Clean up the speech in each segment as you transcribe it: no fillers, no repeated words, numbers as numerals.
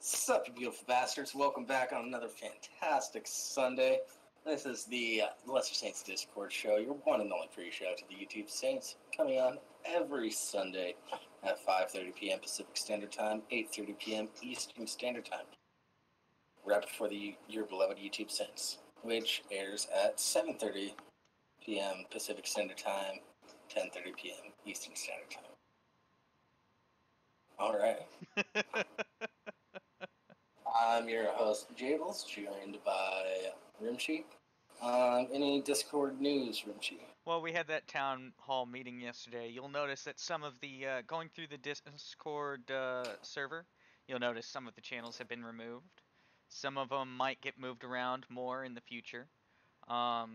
Sup, you beautiful bastards. Welcome back on another fantastic Sunday. This is the Lesser Saints Discord show, your one and only free show to the YouTube Saints, coming on every Sunday at 5:30 p.m. Pacific Standard Time, 8:30 p.m. Eastern Standard Time, right before your beloved YouTube Saints, which airs at 7:30 p.m. Pacific Standard Time, 10:30 p.m. Eastern Standard Time. All right. I'm your host, Jables, joined by Rimshi. Any Discord news, Rimshi? Well, we had that town hall meeting yesterday. You'll notice that some of the, going through the Discord server, you'll notice some of the channels have been removed. Some of them might get moved around more in the future. The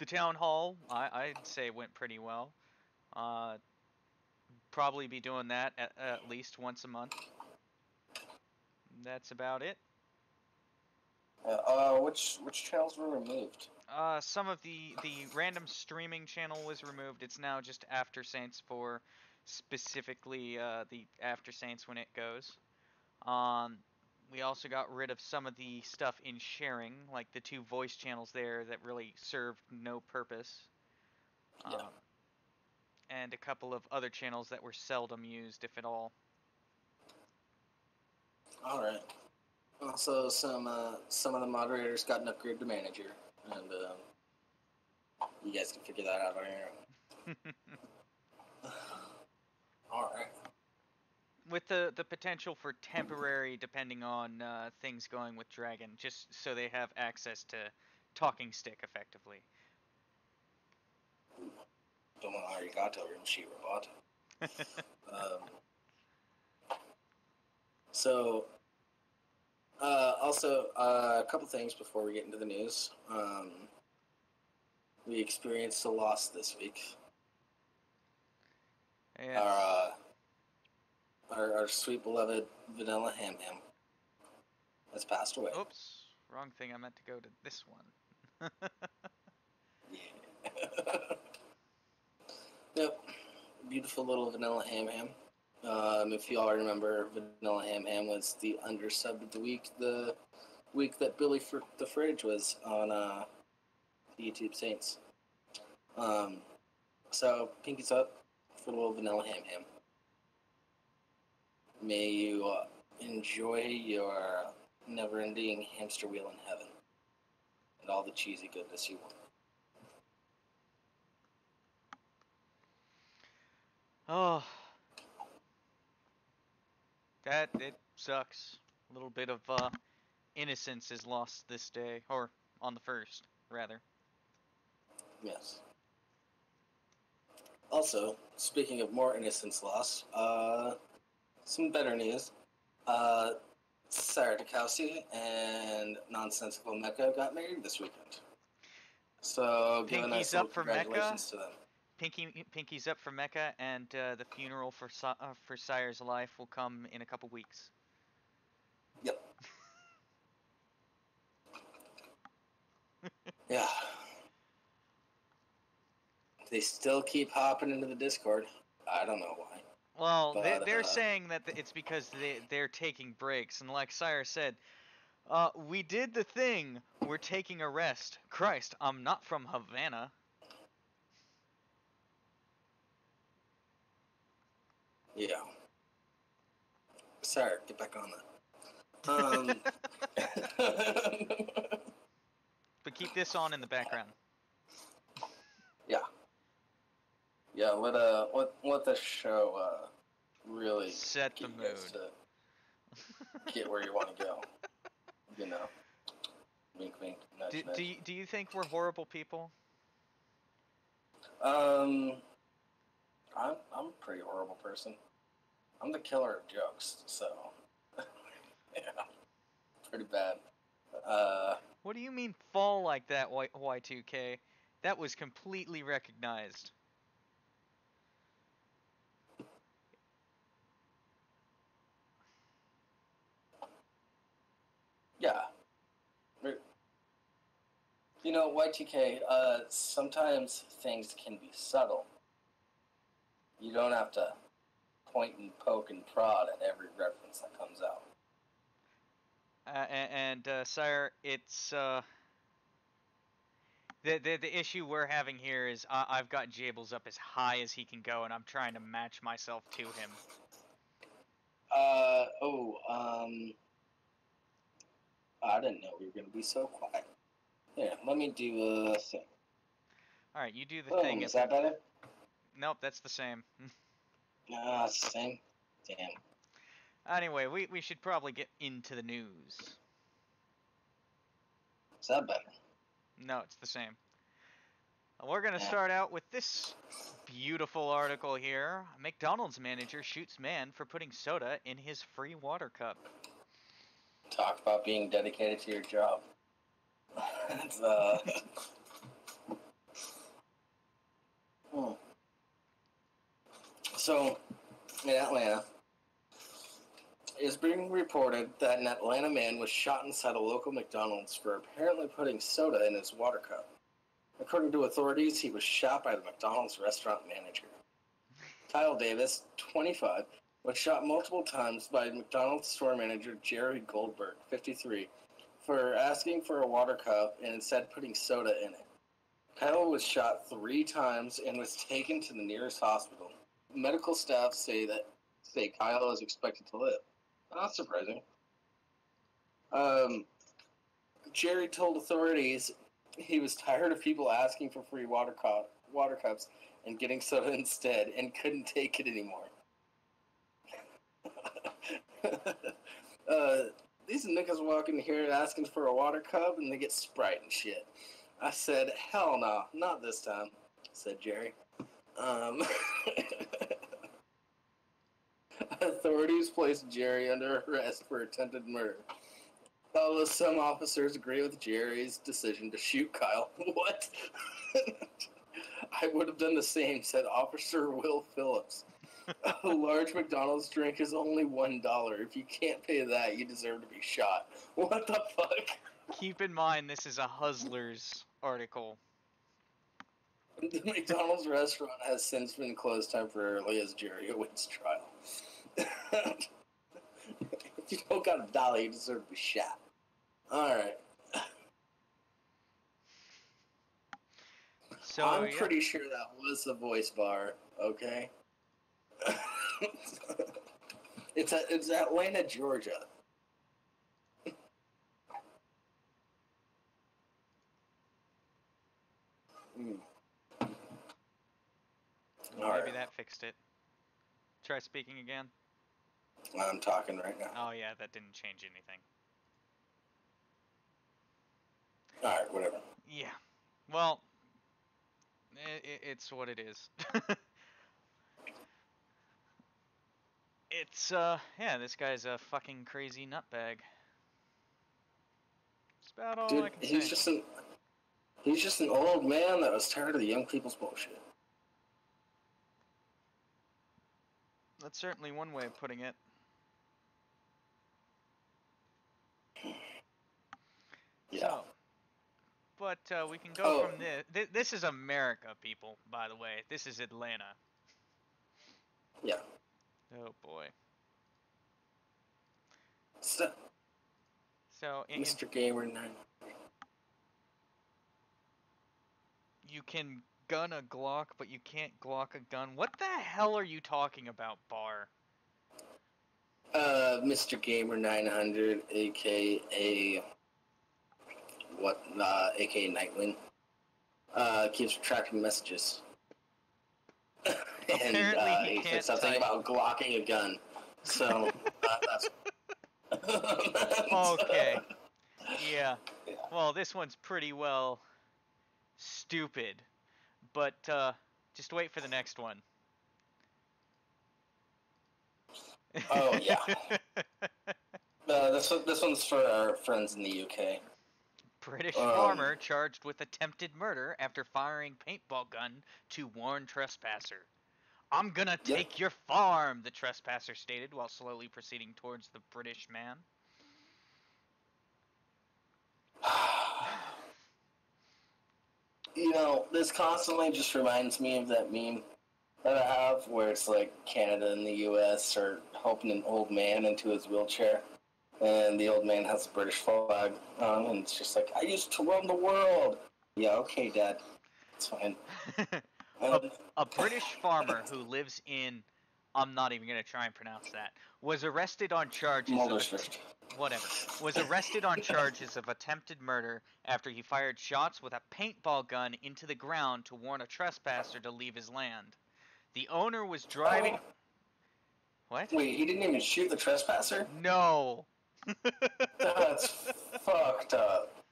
town hall, I'd say, went pretty well. Probably be doing that at least once a month. That's about it. Which channels were removed? Some of the random streaming channel was removed. It's now just After Saints for specifically the After Saints when it goes. We also got rid of some of the stuff in sharing, like the two voice channels there that really served no purpose. Yeah. And a couple of other channels that were seldom used, if at all. All right. Also, some of the moderators got an upgrade to manager, and you guys can figure that out on your own. All right. With the potential for temporary, depending on things going with Dragon, just so they have access to talking stick effectively. Don't want arigato, Rimshi robot. Also, a couple things before we get into the news. We experienced a loss this week. Yes. Our sweet beloved Vanilla Ham Ham has passed away. Oops, wrong thing. I meant to go to this one. Yeah. Yep. Beautiful little Vanilla Ham Ham. If you all remember, Vanilla Ham Ham was the undersub of the week that Billy the Fridge was on the YouTube Saints. So, pinkies up for little Vanilla Ham Ham. May you enjoy your never-ending hamster wheel in heaven and all the cheesy goodness you want. Oh. It sucks. A little bit of innocence is lost this day, or on the 1st, rather. Yes. Also, speaking of more innocence loss, some better news. Sarah Dukowski and Nonsensical Mecca got married this weekend. So, give a nice little congratulations to them. Pinky's up for Mecca, and the funeral for Sire's life will come in a couple weeks. Yep. Yeah. They still keep hopping into the Discord. I don't know why. Well, they're saying that it's because they're taking breaks, and like Sire said, we did the thing. We're taking a rest. Christ, I'm not from Havana. Yeah. Sorry, get back on that. But keep this on in the background. Yeah. Yeah, let the show really set the mood to get where you want to go. You know. Wink wink, nudge nudge. Do you think we're horrible people? I'm a pretty horrible person. I'm the killer of jokes, so yeah, pretty bad. What do you mean fall like that, Y2K? That was completely recognized. Yeah. You know, Y2K, sometimes things can be subtle. You don't have to point and poke and prod at every reference that comes out. Sire, it's the issue we're having here is I've got Jables up as high as he can go, and I'm trying to match myself to him. I didn't know we were gonna be so quiet. Yeah, let me do a thing. All right, you do the thing. Is that better? Nope, that's the same. It's the same. Damn. Anyway, we should probably get into the news. Is that better? No, it's the same. We're gonna start out with this beautiful article here. McDonald's manager shoots man for putting soda in his free water cup. Talk about being dedicated to your job. It's, So, in Atlanta, it is being reported that an Atlanta man was shot inside a local McDonald's for apparently putting soda in his water cup. According to authorities, he was shot by the McDonald's restaurant manager. Kyle Davis, 25, was shot multiple times by McDonald's store manager Jerry Goldberg, 53, for asking for a water cup and instead putting soda in it. Kyle was shot 3 times and was taken to the nearest hospital. Medical staff say Kyle is expected to live. Not surprising. Jerry told authorities he was tired of people asking for free water cups and getting soda instead and couldn't take it anymore. These niggas walk in here asking for a water cup and they get Sprite and shit. I said, hell no, not this time, said Jerry. Authorities placed Jerry under arrest for attempted murder. Although some officers agree with Jerry's decision to shoot Kyle. What? I would have done the same, said Officer Will Phillips. A large McDonald's drink is only $1. If you can't pay that, you deserve to be shot. What the fuck? Keep in mind, this is a Hustlers article. The McDonald's restaurant has since been closed temporarily as Jerry awaits trial. If you don't got $1, you deserve to be shot. Alright. So, I'm pretty sure that was the voice bar, okay? It's Atlanta, Georgia. Maybe that fixed it. Try speaking again. I'm talking right now. Oh yeah, that didn't change anything. Alright, whatever. Yeah. Well, it's what it is. It's, yeah, this guy's a fucking crazy nutbag. That's about all I can say. He's just an old man that was tired of the young people's bullshit. That's certainly one way of putting it. Yeah. So, but we can go from this. This is America, people, by the way. This is Atlanta. Yeah. Oh, boy. So Mr. Gamer 9. You can gun a Glock, but you can't Glock a gun. What the hell are you talking about, Bar? Mr. Gamer 900, aka aka Nightwing, keeps tracking messages. And Apparently he said something about glocking a gun. So that's okay. Yeah. Well, this one's pretty well stupid, but just wait for the next one. Oh yeah. This one's for our friends in the UK. British farmer charged with attempted murder after firing paintball gun to warn trespasser. I'm gonna take your farm, the trespasser stated while slowly proceeding towards the British man. You know, this constantly just reminds me of that meme that I have where it's like Canada and the U.S. are helping an old man into his wheelchair, and the old man has a British flag on, and it's just like, I used to run the world. Yeah, okay, Dad. It's fine. A British farmer who lives in, I'm not even going to try and pronounce that, was arrested on charges was arrested on charges of attempted murder after he fired shots with a paintball gun into the ground to warn a trespasser to leave his land. The owner was driving... What? Wait, he didn't even shoot the trespasser? No. That's fucked up.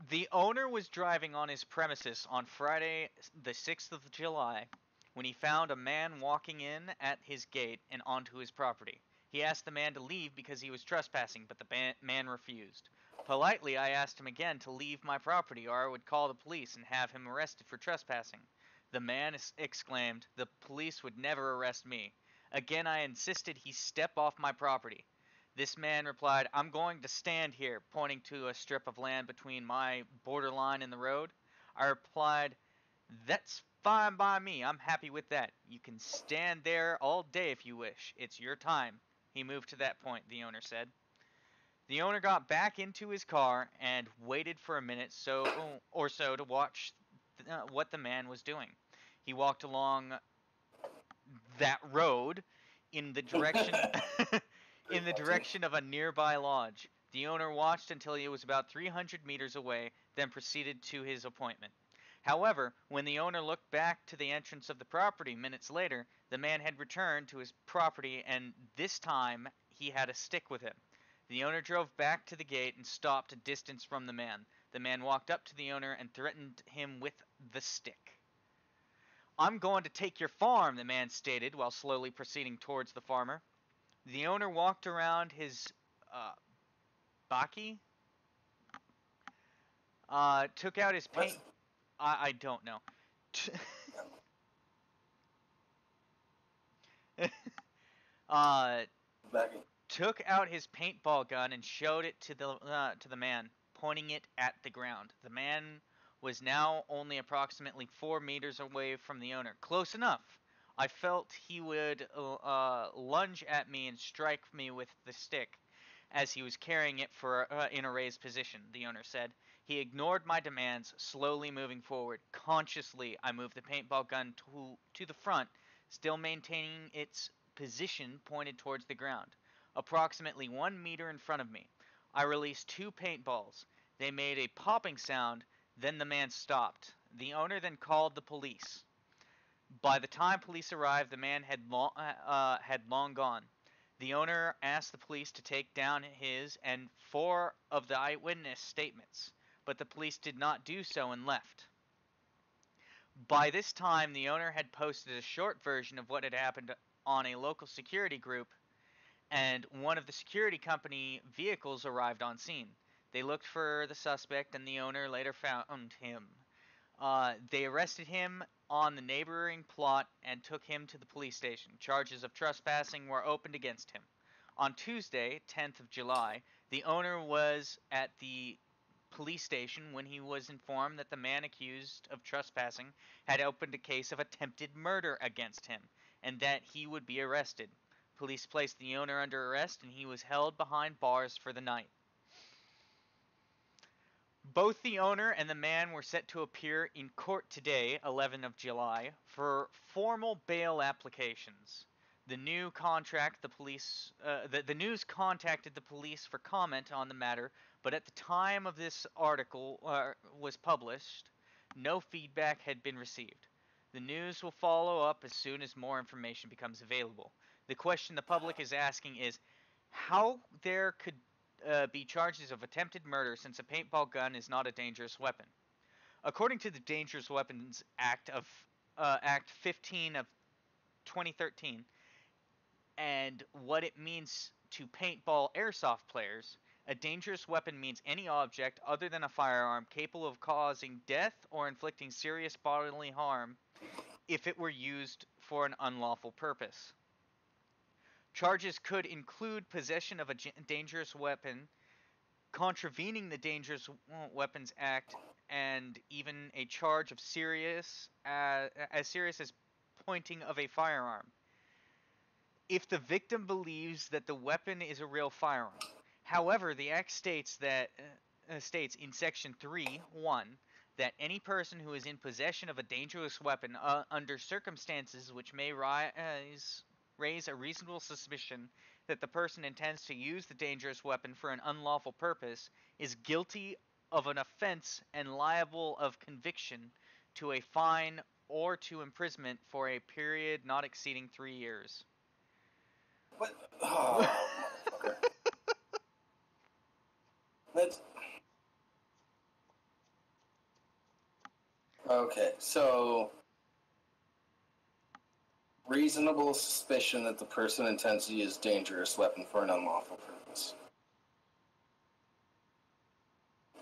The owner was driving on his premises on Friday, the 6th of July, when he found a man walking in at his gate and onto his property. He asked the man to leave because he was trespassing, but the man refused. Politely, I asked him again to leave my property or I would call the police and have him arrested for trespassing. The man exclaimed, "The police would never arrest me." Again, I insisted he step off my property. This man replied, "I'm going to stand here," pointing to a strip of land between my borderline and the road. I replied, "That's fine by me. I'm happy with that. You can stand there all day if you wish. It's your time." He moved to that point, the owner said. The owner got back into his car and waited for a minute or so to watch what the man was doing. He walked along that road in the direction in the direction of a nearby lodge. The owner watched until he was about 300 meters away, then proceeded to his appointment. However, when the owner looked back to the entrance of the property minutes later, the man had returned to his property and this time he had a stick with him. The owner drove back to the gate and stopped a distance from the man. The man walked up to the owner and threatened him with the stick. "I'm going to take your farm," the man stated while slowly proceeding towards the farmer. The owner walked around his baki, took out his paint. I don't know. Took out his paintball gun and showed it to the man, pointing it at the ground. The man was now only approximately 4 meters away from the owner. Close enough. I felt he would lunge at me and strike me with the stick as he was carrying it in a raised position, the owner said. He ignored my demands, slowly moving forward. Consciously, I moved the paintball gun to the front, still maintaining its position pointed towards the ground. Approximately 1 meter in front of me, I released 2 paintballs. They made a popping sound, then the man stopped. The owner then called the police. By the time police arrived, the man had long gone. The owner asked the police to take down his and 4 of the eyewitness statements, but the police did not do so and left. By this time, the owner had posted a short version of what had happened on a local security group, and one of the security company vehicles arrived on scene. They looked for the suspect, and the owner later found him. They arrested him on the neighboring plot and took him to the police station. Charges of trespassing were opened against him. On Tuesday, 10th of July, the owner was at the police station when he was informed that the man accused of trespassing had opened a case of attempted murder against him and that he would be arrested. Police placed the owner under arrest and he was held behind bars for the night. Both the owner and the man were set to appear in court today, 11th of July, for formal bail applications. The news contacted the police for comment on the matter, but at the time of this article was published, no feedback had been received. The news will follow up as soon as more information becomes available. The question the public is asking is how there could be charges of attempted murder since a paintball gun is not a dangerous weapon. According to the Dangerous Weapons Act of Act 15 of 2013 and what it means to paintball airsoft players, a dangerous weapon means any object other than a firearm capable of causing death or inflicting serious bodily harm if it were used for an unlawful purpose. Charges could include possession of a dangerous weapon, contravening the Dangerous Weapons Act, and even a charge of as serious as pointing of a firearm if the victim believes that the weapon is a real firearm. However, the Act states that states in Section 3(1) that any person who is in possession of a dangerous weapon under circumstances which may raise a reasonable suspicion that the person intends to use the dangerous weapon for an unlawful purpose is guilty of an offense and liable of conviction to a fine or to imprisonment for a period not exceeding 3 years. What? Oh, motherfucker. That's... Okay, so reasonable suspicion that the person intends to use dangerous weapon for an unlawful purpose.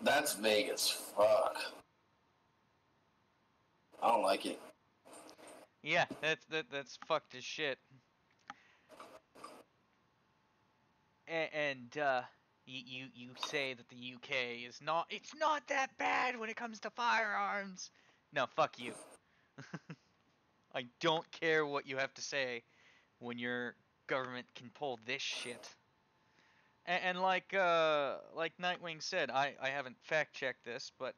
That's vague as fuck. I don't like it. Yeah, that's fucked as shit. And you say that the UK is not, it's not that bad when it comes to firearms. No, fuck you. I don't care what you have to say when your government can pull this shit. And like Nightwing said, I haven't fact checked this, but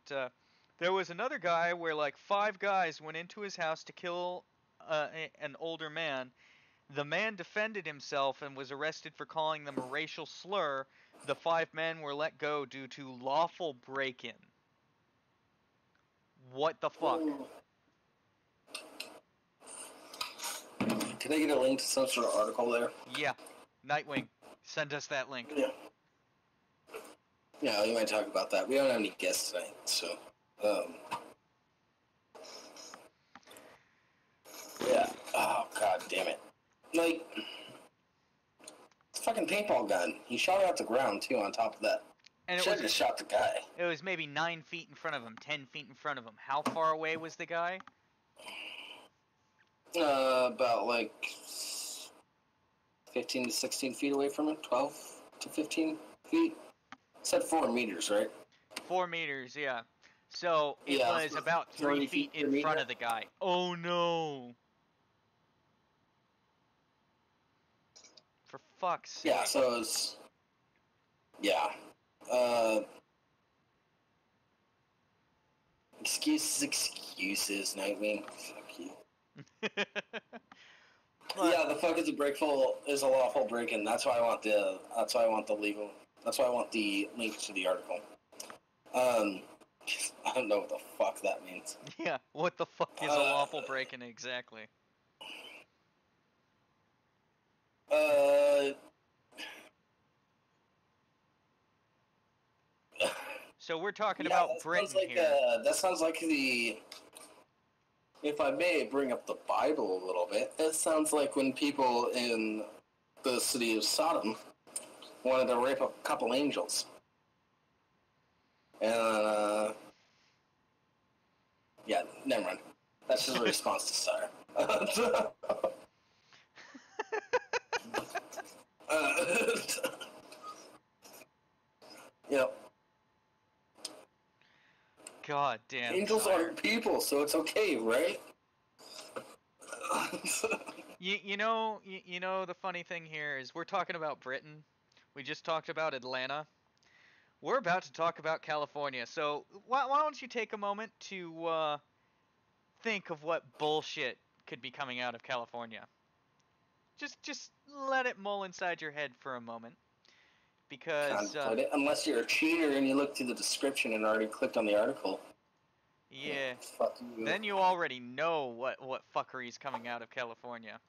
there was another guy where like 5 guys went into his house to kill an older man. The man defended himself and was arrested for calling them a racial slur. The 5 men were let go due to lawful break-in. What the fuck? Can I get a link to some sort of article there? Yeah. Nightwing, send us that link. Yeah. Yeah, we might talk about that. We don't have any guests tonight, so... Yeah. Oh, god damn it. Like... It's a fucking paintball gun. He shot it out the ground, too, on top of that. And it Should've just shot the guy. It was maybe 9 feet in front of him, 10 feet in front of him. How far away was the guy? About like 15 to 16 feet away from him. 12 to 15 feet. It said 4 meters, right? 4 meters, yeah. So it Yeah, was about 3 feet in front of the guy. Oh no! For fuck's sake. Yeah, so it was... Yeah. Excuses, Nightwing. Fuck you. Yeah, the fuck is a lawful break-in. That's why I want the link to the article. I don't know what the fuck that means. Yeah, what the fuck is a lawful break-in exactly? So we're talking about Britain here. That sounds like the... If I may bring up the Bible a little bit, it sounds like when people in the city of Sodom wanted to rape a couple angels. And, yeah, never mind. That's just a response to Sire. Yep. God damn. Angels aren't people, so it's okay, right? You know the funny thing here is we're talking about Britain. We just talked about Atlanta. We're about to talk about California. So why don't you take a moment to think of what bullshit could be coming out of California? Just let it mull inside your head for a moment. Because unless you're a cheater and you look through the description and already clicked on the article. Yeah. Fuck you. Then you already know what fuckery is coming out of California.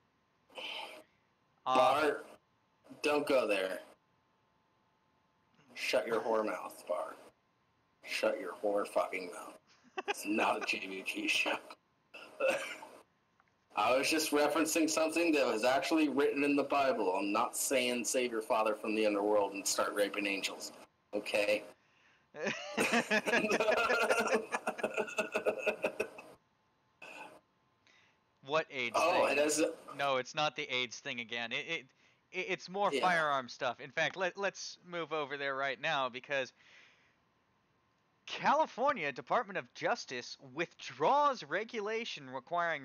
Bart, don't go there. Shut your whore mouth, Bart. Shut your whore fucking mouth. It's not a JVG show. I was just referencing something that was actually written in the Bible. I'm not saying save your father from the underworld and start raping angels. Okay? What AIDS thing? It is... No, it's not the AIDS thing again. It's more firearm stuff. In fact, let's move over there right now because California Department of Justice withdraws regulation requiring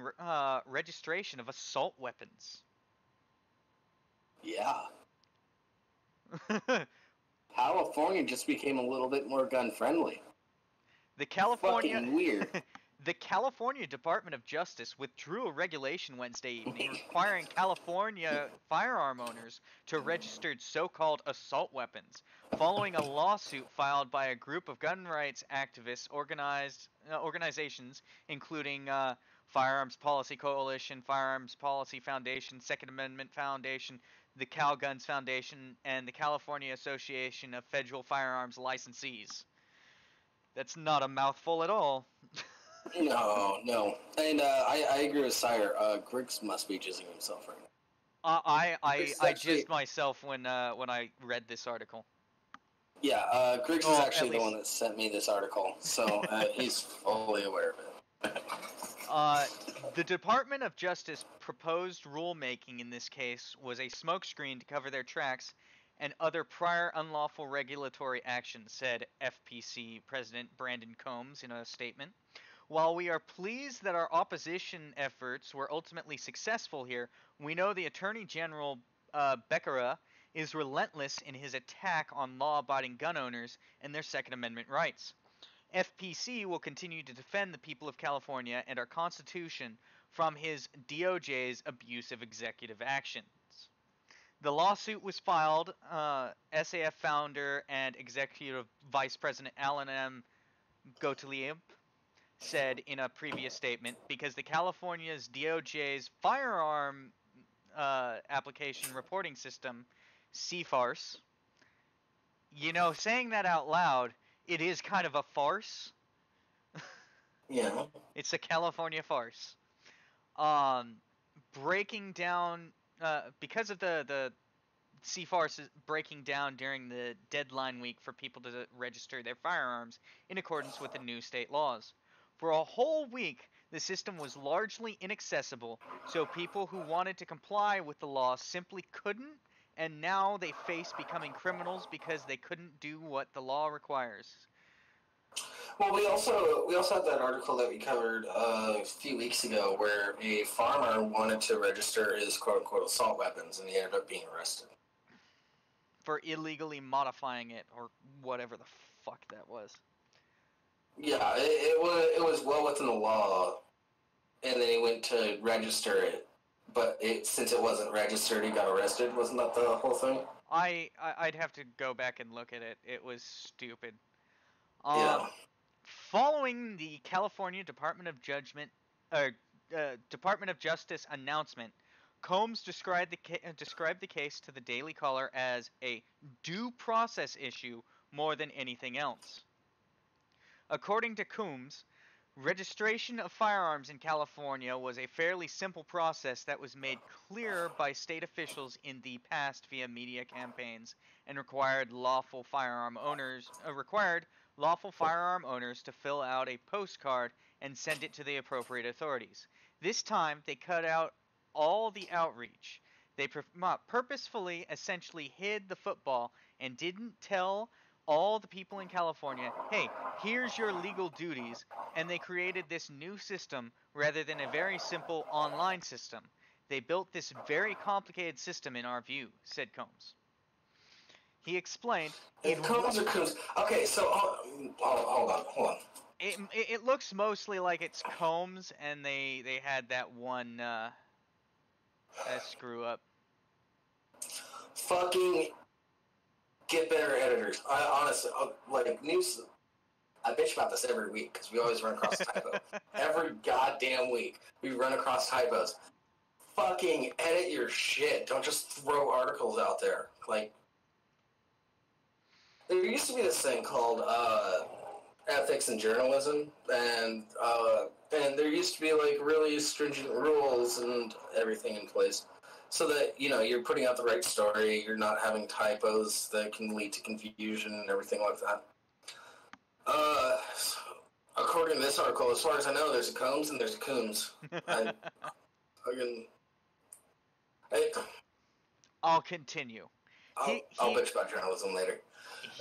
registration of assault weapons. Yeah. California just became a little bit more gun-friendly. The California Fucking weird. The California Department of Justice withdrew a regulation Wednesday evening requiring California firearm owners to register so-called assault weapons, following a lawsuit filed by a group of gun rights activists organizations, including Firearms Policy Coalition, Firearms Policy Foundation, Second Amendment Foundation, the Cal Guns Foundation, and the California Association of Federal Firearms Licensees. That's not a mouthful at all. No. And I agree with Sire. Griggs must be jizzing himself right now. I jizzed myself when I read this article. Yeah, Griggs is actually the one that sent me this article, so he's fully aware of it. The Department of Justice proposed rulemaking in this case was a smokescreen to cover their tracks and other prior unlawful regulatory actions, said FPC President Brandon Combs in a statement. While we are pleased that our opposition efforts were ultimately successful here, we know the Attorney General Becerra is relentless in his attack on law-abiding gun owners and their Second Amendment rights. FPC will continue to defend the people of California and our Constitution from his DOJ's abusive executive actions. The lawsuit was filed, SAF founder and executive vice president Alan M. Gottlieb said in a previous statement, because the California's DOJ's firearm application reporting system, CFARS, saying that out loud, it is kind of a farce. Yeah. It's a California farce. Breaking down, because of the CFARS breaking down during the deadline week for people to register their firearms in accordance with the new state laws. For a whole week, the system was largely inaccessible, so people who wanted to comply with the law simply couldn't, and now they face becoming criminals because they couldn't do what the law requires. Well, we also had that article that we covered a few weeks ago where a farmer wanted to register his quote-unquote assault weapons, and he ended up being arrested. For illegally modifying it, or whatever the fuck that was. Yeah, it was well within the law, and then he went to register it, but since it wasn't registered, he got arrested. Wasn't that the whole thing? I'd have to go back and look at it. It was stupid. Yeah. Following the California Department of Justice announcement, Combs described the case to the Daily Caller as a due process issue more than anything else. According to Combs, registration of firearms in California was a fairly simple process that was made clear by state officials in the past via media campaigns and required lawful firearm owners to fill out a postcard and send it to the appropriate authorities. This time, they cut out all the outreach. They purposefully essentially hid the football and didn't tell all the people in California, hey, here's your legal duties, and they created this new system rather than a very simple online system. They built this very complicated system in our view, said Combs. He explained... Combs or Combs? Okay, so, hold on. It looks mostly like it's Combs, and they had that one screw up. Fucking get better editors. I honestly, news, I bitch about this every week, because we always run across typos. Every goddamn week, we run across typos. Fucking edit your shit. Don't just throw articles out there. There used to be this thing called ethics in journalism, and there used to be really stringent rules and everything in place, so that you're putting out the right story, you're not having typos that can lead to confusion and everything like that. According to this article, as far as I know, there's a Combs and there's a Coombs. I'll continue. I'll bitch about journalism later.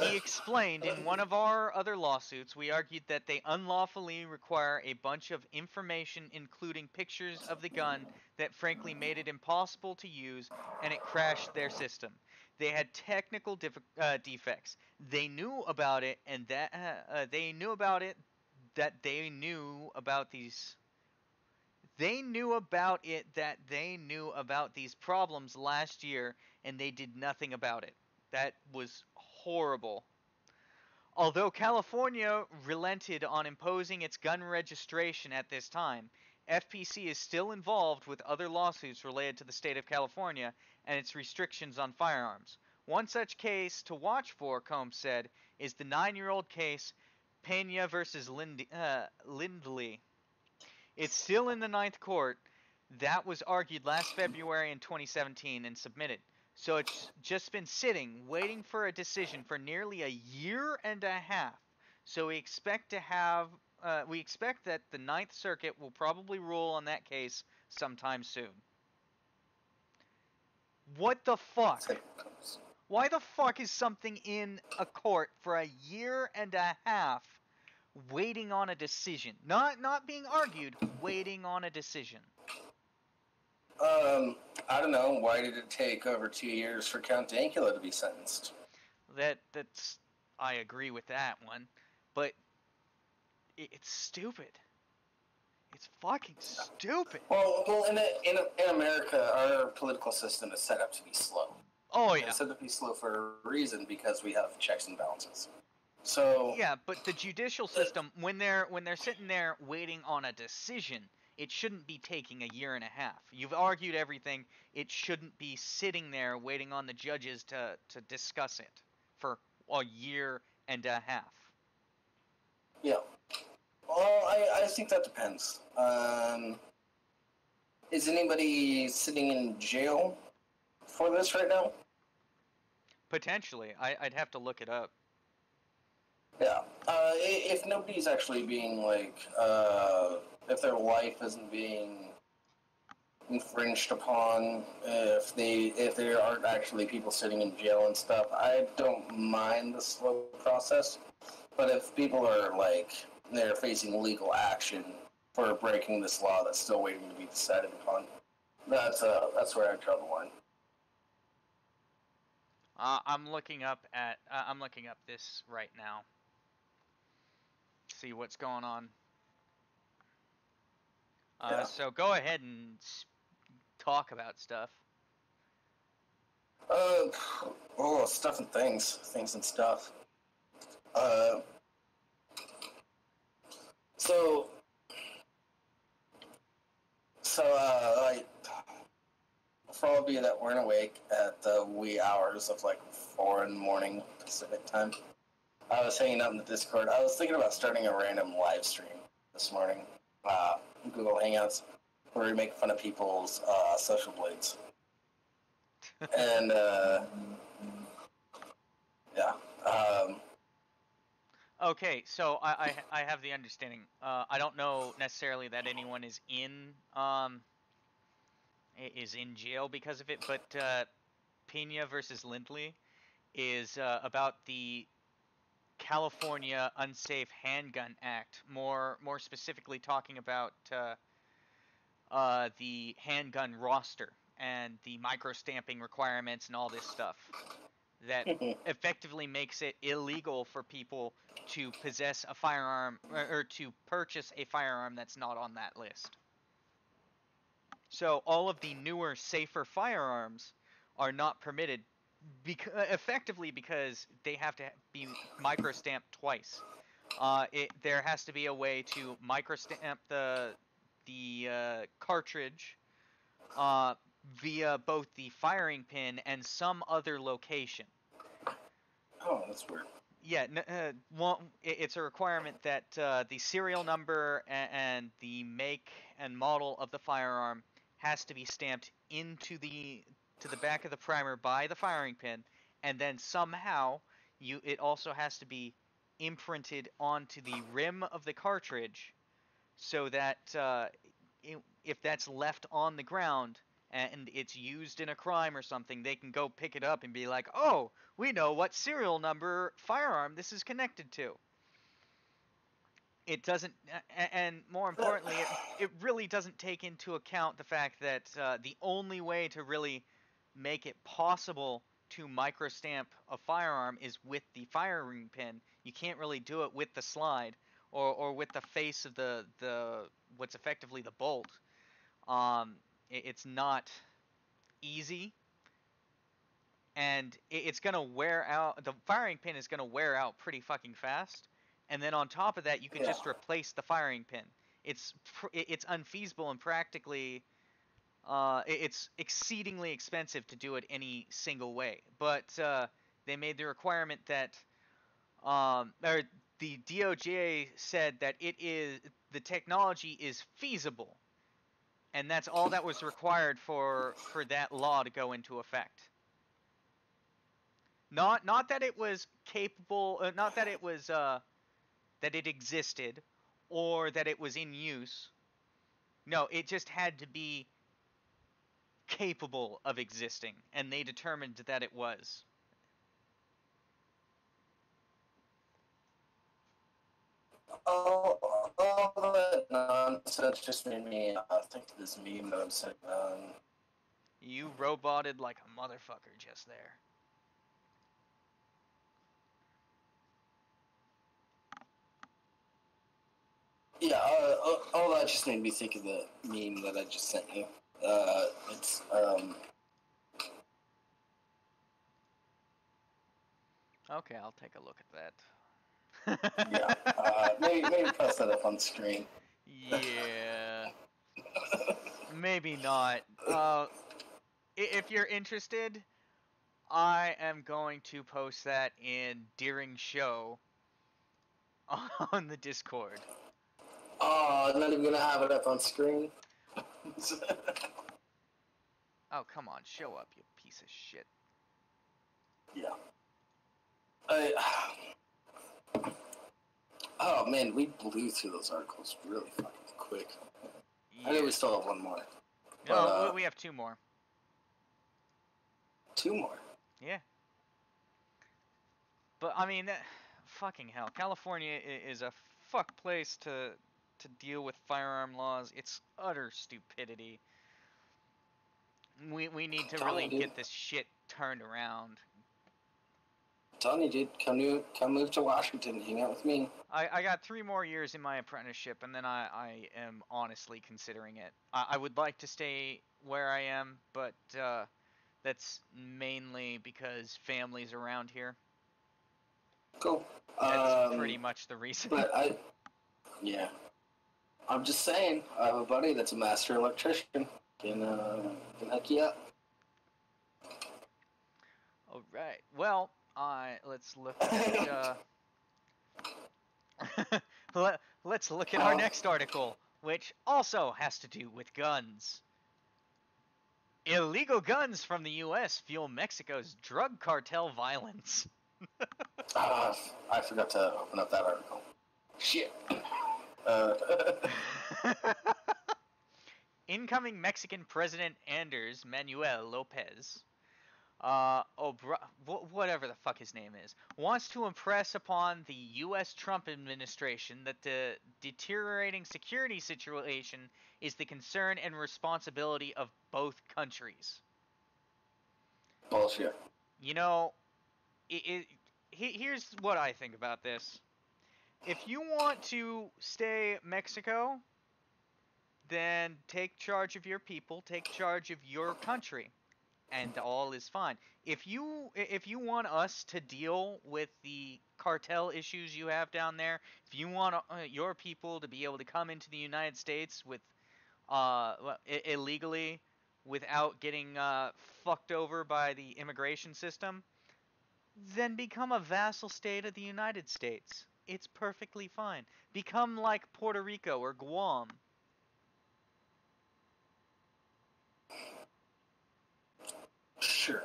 He explained in one of our other lawsuits, we argued that they unlawfully require a bunch of information, including pictures of the gun, that frankly made it impossible to use, and it crashed their system. They had technical defects. They knew about it, and that they knew about it. That they knew about these. They knew about it. That they knew about these problems last year, and they did nothing about it. That was horrible. Although California relented on imposing its gun registration at this time, FPC is still involved with other lawsuits related to the state of California and its restrictions on firearms. One such case to watch for, Combs said, is the 9-year-old case Pina versus Lindley. It's still in the Ninth Court. That was argued last February in 2017 and submitted. So it's just been sitting, waiting for a decision for nearly a year and a half. So we expect that the Ninth Circuit will probably rule on that case sometime soon. What the fuck? Why the fuck is something in a court for a year and a half waiting on a decision? Not being argued, waiting on a decision. I don't know. Why did it take over 2 years for Count Dankula to be sentenced? I agree with that one, but it's stupid. It's fucking stupid. Well, in America, our political system is set up to be slow. Oh yeah. It's set up to be slow for a reason because we have checks and balances. So yeah, but the judicial system, when they're sitting there waiting on a decision, it shouldn't be taking a year and a half. You've argued everything. It shouldn't be sitting there waiting on the judges to discuss it for a year and a half. Yeah. Well, I think that depends. Is anybody sitting in jail for this right now? Potentially. I'd have to look it up. Yeah. If nobody's actually being, if their life isn't being infringed upon, if there aren't actually people sitting in jail and stuff, I don't mind the slow process. But if people are, they're facing legal action for breaking this law that's still waiting to be decided upon, that's where I draw the line. I'm looking up this right now. See what's going on. Yeah. So go ahead and talk about stuff. Stuff and things and stuff. For all of you that weren't awake at the wee hours of 4 in the morning Pacific time, I was hanging out in the Discord. I was thinking about starting a random live stream this morning, Google Hangouts, where we make fun of people's social blades. And yeah. Okay, so I have the understanding. I don't know necessarily that anyone is in jail because of it, but Pina versus Lindley is about the California Unsafe Handgun Act. More specifically, talking about the handgun roster and the micro-stamping requirements and all this stuff that effectively makes it illegal for people to possess a firearm or to purchase a firearm that's not on that list. So all of the newer, safer firearms are not permitted effectively because they have to be micro-stamped twice. There has to be a way to micro-stamp the cartridge via both the firing pin and some other location. Oh, that's weird. Yeah, it's a requirement that the serial number and the make and model of the firearm has to be stamped into the back of the primer by the firing pin, and then somehow it also has to be imprinted onto the rim of the cartridge, so that if that's left on the ground and it's used in a crime or something, they can go pick it up and be like, oh, we know what serial number firearm this is connected to. It doesn't, and more importantly, it really doesn't take into account the fact that the only way to really make it possible to microstamp a firearm is with the firing pin. You can't really do it with the slide or with the face of the what's effectively the bolt. It's not easy, and it's gonna wear out. The firing pin is gonna wear out pretty fucking fast, and then on top of that, you can just replace the firing pin. It's unfeasible and practically it's exceedingly expensive to do it any single way. But they made the requirement that or the DOJ said that the technology is feasible, and that's all that was required for that law to go into effect. Not that it was capable, not that it was that it existed or that it was in use. No, it just had to be capable of existing, and they determined that it was. All that nonsense just made me think of this meme that I'm sitting on. You roboted like a motherfucker just there. Yeah, all that just made me think of the meme that I just sent you. It's Okay, I'll take a look at that. Yeah, maybe post that up on screen. Yeah. Maybe not. If you're interested, I am going to post that in during show on the Discord. Oh, I'm not even gonna have it up on screen. Oh, come on, show up, you piece of shit. Yeah. Oh man, we blew through those articles really fucking quick. Yeah. I know we still have one more. No, we have two more. Two more? Yeah. But I mean, fucking hell, California is a fuck place to deal with firearm laws. It's utter stupidity. We need to really get this shit turned around. Tony, dude, come move to Washington, hang out with me. I got 3 more years in my apprenticeship, and then I am honestly considering it. I would like to stay where I am, but that's mainly because family's around here. Cool. That's pretty much the reason. But yeah. I'm just saying, I have a buddy that's a master electrician. Can hook you up. All right. Well, let's look at let's look at our next article, which also has to do with guns. Illegal guns from the U.S. fuel Mexico's drug cartel violence. I forgot to open up that article. Shit. Incoming Mexican President Andres Manuel Lopez, whatever the fuck his name is, wants to impress upon the U.S. Trump administration that the deteriorating security situation is the concern and responsibility of both countries. Bullshit. You know, here's what I think about this. If you want to stay Mexico, then take charge of your people, take charge of your country, and all is fine. If you want us to deal with the cartel issues you have down there, if you want your people to be able to come into the United States with illegally without getting fucked over by the immigration system, then become a vassal state of the United States. It's perfectly fine. Become like Puerto Rico or Guam. Sure.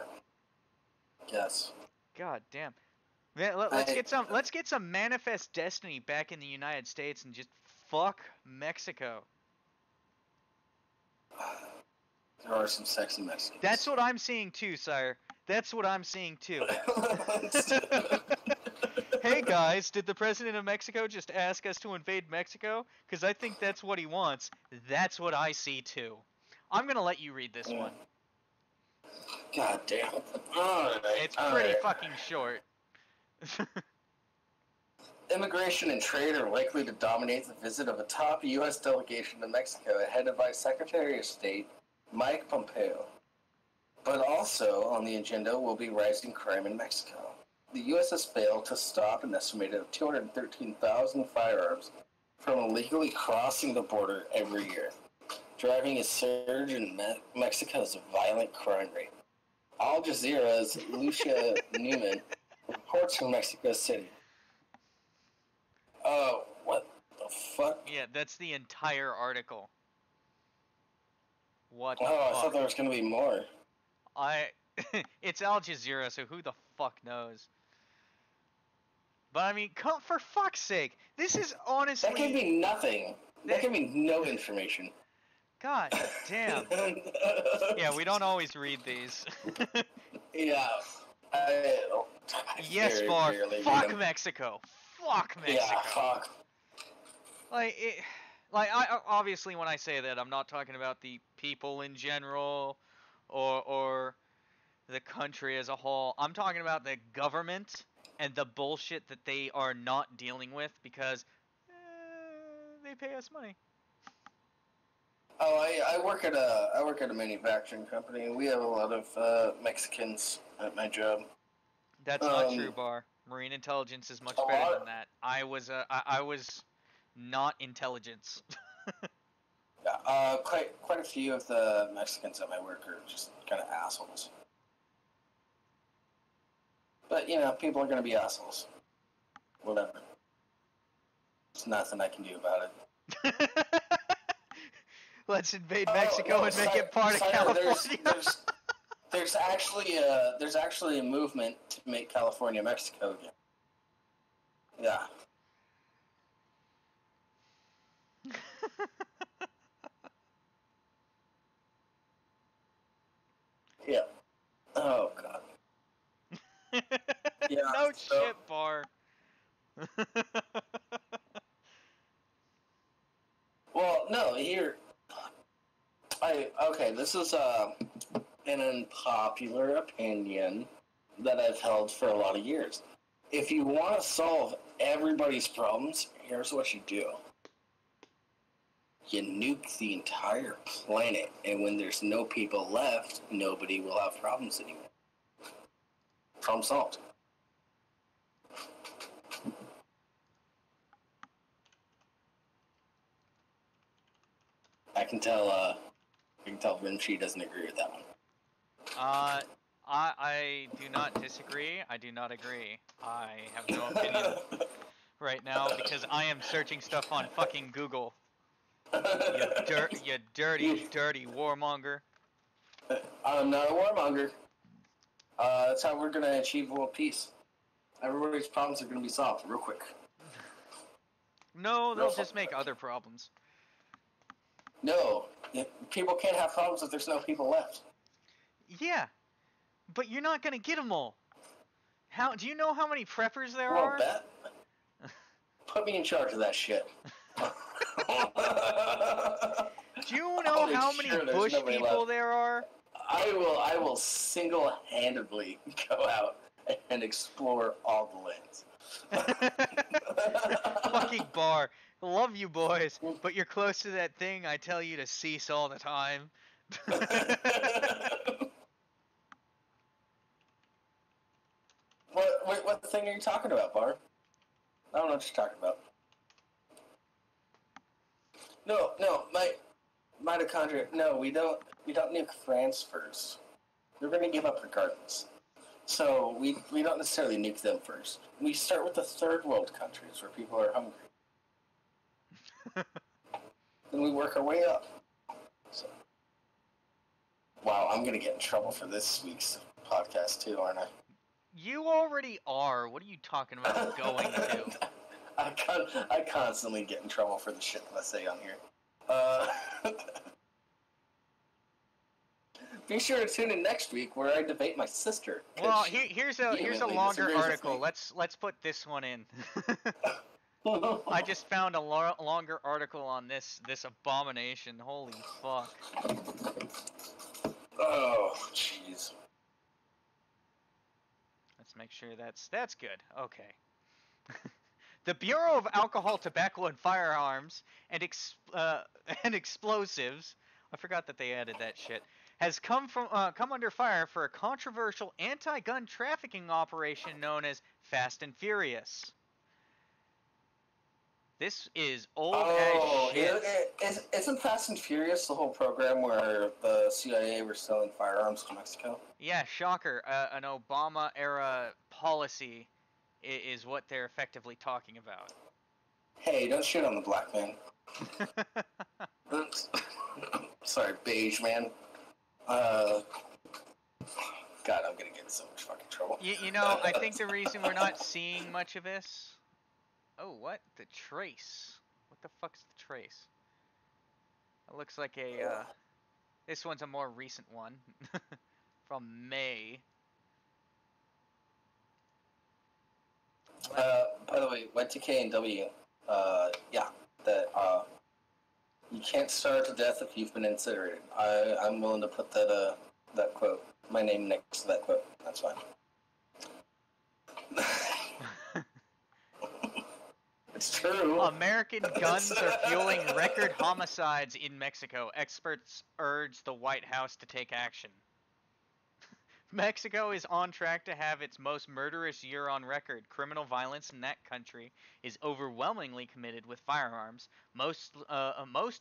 Yes. God damn. Man, let's get some Manifest Destiny back in the United States and just fuck Mexico. There are some sexy Mexicans. That's what I'm seeing too, sire. That's what I'm seeing too. Hey guys, did the president of Mexico just ask us to invade Mexico? Because I think that's what he wants. That's what I see too. I'm gonna let you read this one. God damn. Alright. It's pretty fucking short. Immigration and trade are likely to dominate the visit of a top U.S. delegation to Mexico, headed by Secretary of State Mike Pompeo. But also on the agenda will be rising crime in Mexico. The U.S. has failed to stop an estimated 213,000 firearms from illegally crossing the border every year, driving a surge in Mexico's violent crime rate. Al Jazeera's Lucia Newman reports from Mexico City. Oh, what the fuck? Yeah, that's the entire article. What the Oh, fuck? I thought there was going to be more. It's Al Jazeera, so who the fuck knows? But I mean, for fuck's sake, this is honestly... That can be nothing. That can be no information. God damn. Yeah, we don't always read these. Yeah. Yes, Bar. Fuck Mexico. Fuck Mexico. Yeah, fuck. I obviously when I say that, I'm not talking about the people in general or the country as a whole. I'm talking about the government and the bullshit that they are not dealing with because they pay us money. Oh, I work at a manufacturing company, and we have a lot of Mexicans at my job. That's not true, Bar. Marine intelligence is much better than that. I was not intelligence. Yeah, quite a few of the Mexicans at my work are just kind of assholes. But you know, people are gonna be assholes. Whatever. There's nothing I can do about it. Let's invade Mexico and make it part of California. There's actually a movement to make California Mexico again. Yeah. Yeah. Oh god. Yeah. No shit, Bar. Well, no, here. This is an unpopular opinion that I've held for a lot of years. If you want to solve everybody's problems, here's what you do. You nuke the entire planet, and when there's no people left, nobody will have problems anymore. Problem solved. I can tell Vinci doesn't agree with that one. I do not disagree. I do not agree. I have no opinion right now because I am searching stuff on fucking Google. You dirty warmonger. I'm not a warmonger. That's how we're gonna achieve world peace. Everybody's problems are gonna be solved real quick. No, they'll just make other problems. No, people can't have problems if there's no people left. Yeah, but you're not gonna get them all. How do you know how many preppers there Well, are? bet. Put me in charge of that shit. Do you know how many bush people there are? I will single-handedly go out and explore all the lands. Fucking Bar. Love you boys, but you're close to that thing I tell you to cease all the time. What thing are you talking about, Bar? I don't know what you're talking about. No, my mitochondria. No, we don't nuke France first. We're going to give up regardless. So we don't necessarily nuke them first. We start with the third world countries where people are hungry. Then we work our way up. So. Wow, I'm going to get in trouble for this week's podcast too, aren't I? You already are. What are you talking about going to? I constantly get in trouble for the shit that I say on here. be sure to tune in next week where I debate my sister. Well, here's a vehemently longer disagrees with article. me. Let's put this one in. I just found a longer article on this abomination. Holy fuck. Oh, jeez. Let's make sure that's good. Okay. The Bureau of Alcohol, Tobacco, and Firearms and Explosives, I forgot that they added that shit, has come under fire for a controversial anti-gun trafficking operation known as Fast and Furious. This is old as shit. Isn't Fast and Furious the whole program where the CIA were selling firearms to Mexico? Yeah, shocker. An Obama-era policy is what they're effectively talking about. Hey, don't shit on the black man. Sorry, beige man. God, I'm gonna get in so much fucking trouble. You know, I think the reason we're not seeing much of this... Oh, what? The trace. What the fuck's the trace? It looks like a, this one's a more recent one. From May. By the way, Y2K and W, yeah, that, you can't starve to death if you've been incinerated. I'm willing to put that, that quote, my name next to that quote. That's fine. It's true. American guns are fueling record homicides in Mexico. Experts urge the White House to take action. Mexico is on track to have its most murderous year on record. Criminal violence in that country is overwhelmingly committed with firearms, most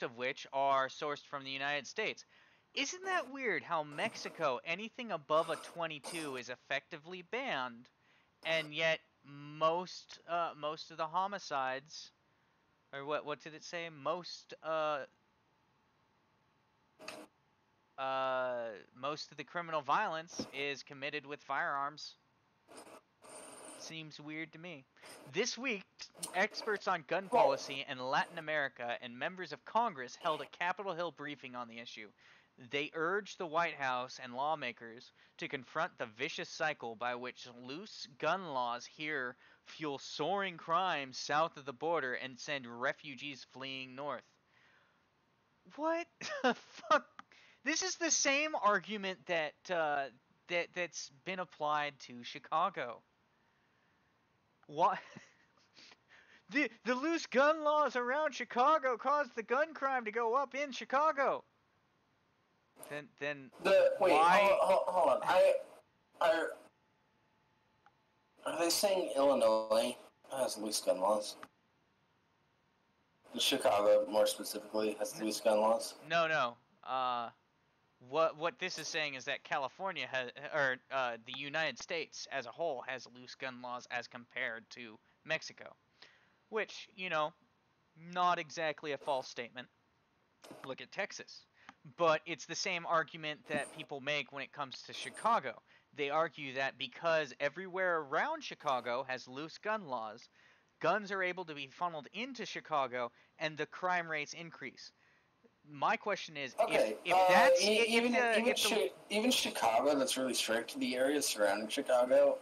of which are sourced from the United States. Isn't that weird how Mexico, anything above a .22 is effectively banned, and yet most of the homicides, or what did it say? Most of the criminal violence is committed with firearms. Seems weird to me. This week, experts on gun policy in Latin America and members of Congress held a Capitol Hill briefing on the issue. They urged the White House and lawmakers to confront the vicious cycle by which loose gun laws here fuel soaring crime south of the border and send refugees fleeing north. What the fuck? This is the same argument that's been applied to Chicago. What? The loose gun laws around Chicago caused the gun crime to go up in Chicago. Then wait, why? Hold on. Are they saying Illinois has loose gun laws? Chicago, more specifically, has loose gun laws? No. What this is saying is that California has, or the United States as a whole has loose gun laws as compared to Mexico, which, you know, not exactly a false statement. Look at Texas. But it's the same argument that people make when it comes to Chicago. They argue that because everywhere around Chicago has loose gun laws, guns are able to be funneled into Chicago and the crime rates increase. My question is, okay, if that's even Chicago, that's really strict. The areas surrounding Chicago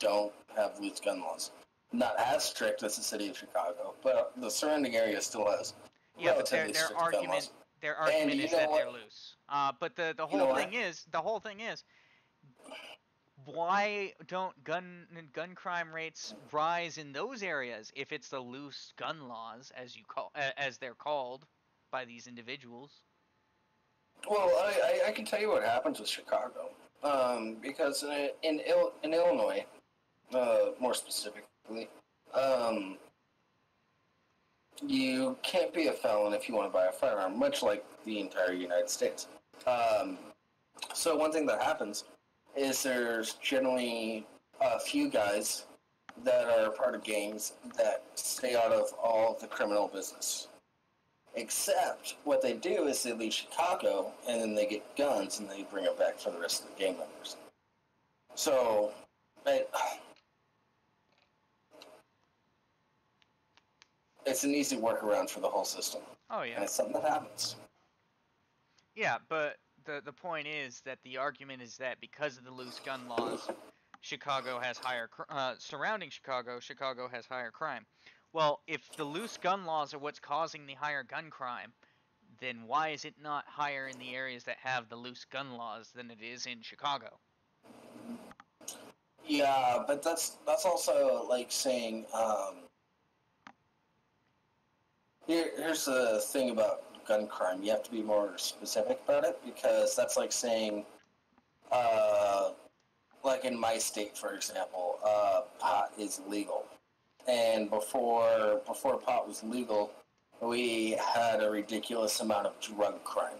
don't have loose gun laws. Not as strict as the city of Chicago, but the surrounding area still has. Yeah, but their argument is that they're loose. But the whole thing is, why don't gun crime rates rise in those areas if it's the loose gun laws, as they're called by these individuals? Well, I can tell you what happens with Chicago, because in Illinois, more specifically, you can't be a felon if you want to buy a firearm, much like the entire United States. So one thing that happens is there's generally a few guys that are part of gangs that stay out of all the criminal business. Except what they do is they leave Chicago and then they get guns and they bring them back for the rest of the gang members. So, it's an easy workaround for the whole system. Oh yeah. And it's something that happens. Yeah, but the point is that the argument is that because of the loose gun laws, Chicago has higher surrounding Chicago has higher crime. Well, if the loose gun laws are what's causing the higher gun crime, then why is it not higher in the areas that have the loose gun laws than it is in Chicago? Yeah, but that's also like saying here's the thing about gun crime. You have to be more specific about it, because that's like saying like in my state, for example, pot is legal, and before pot was legal, we had a ridiculous amount of drug crime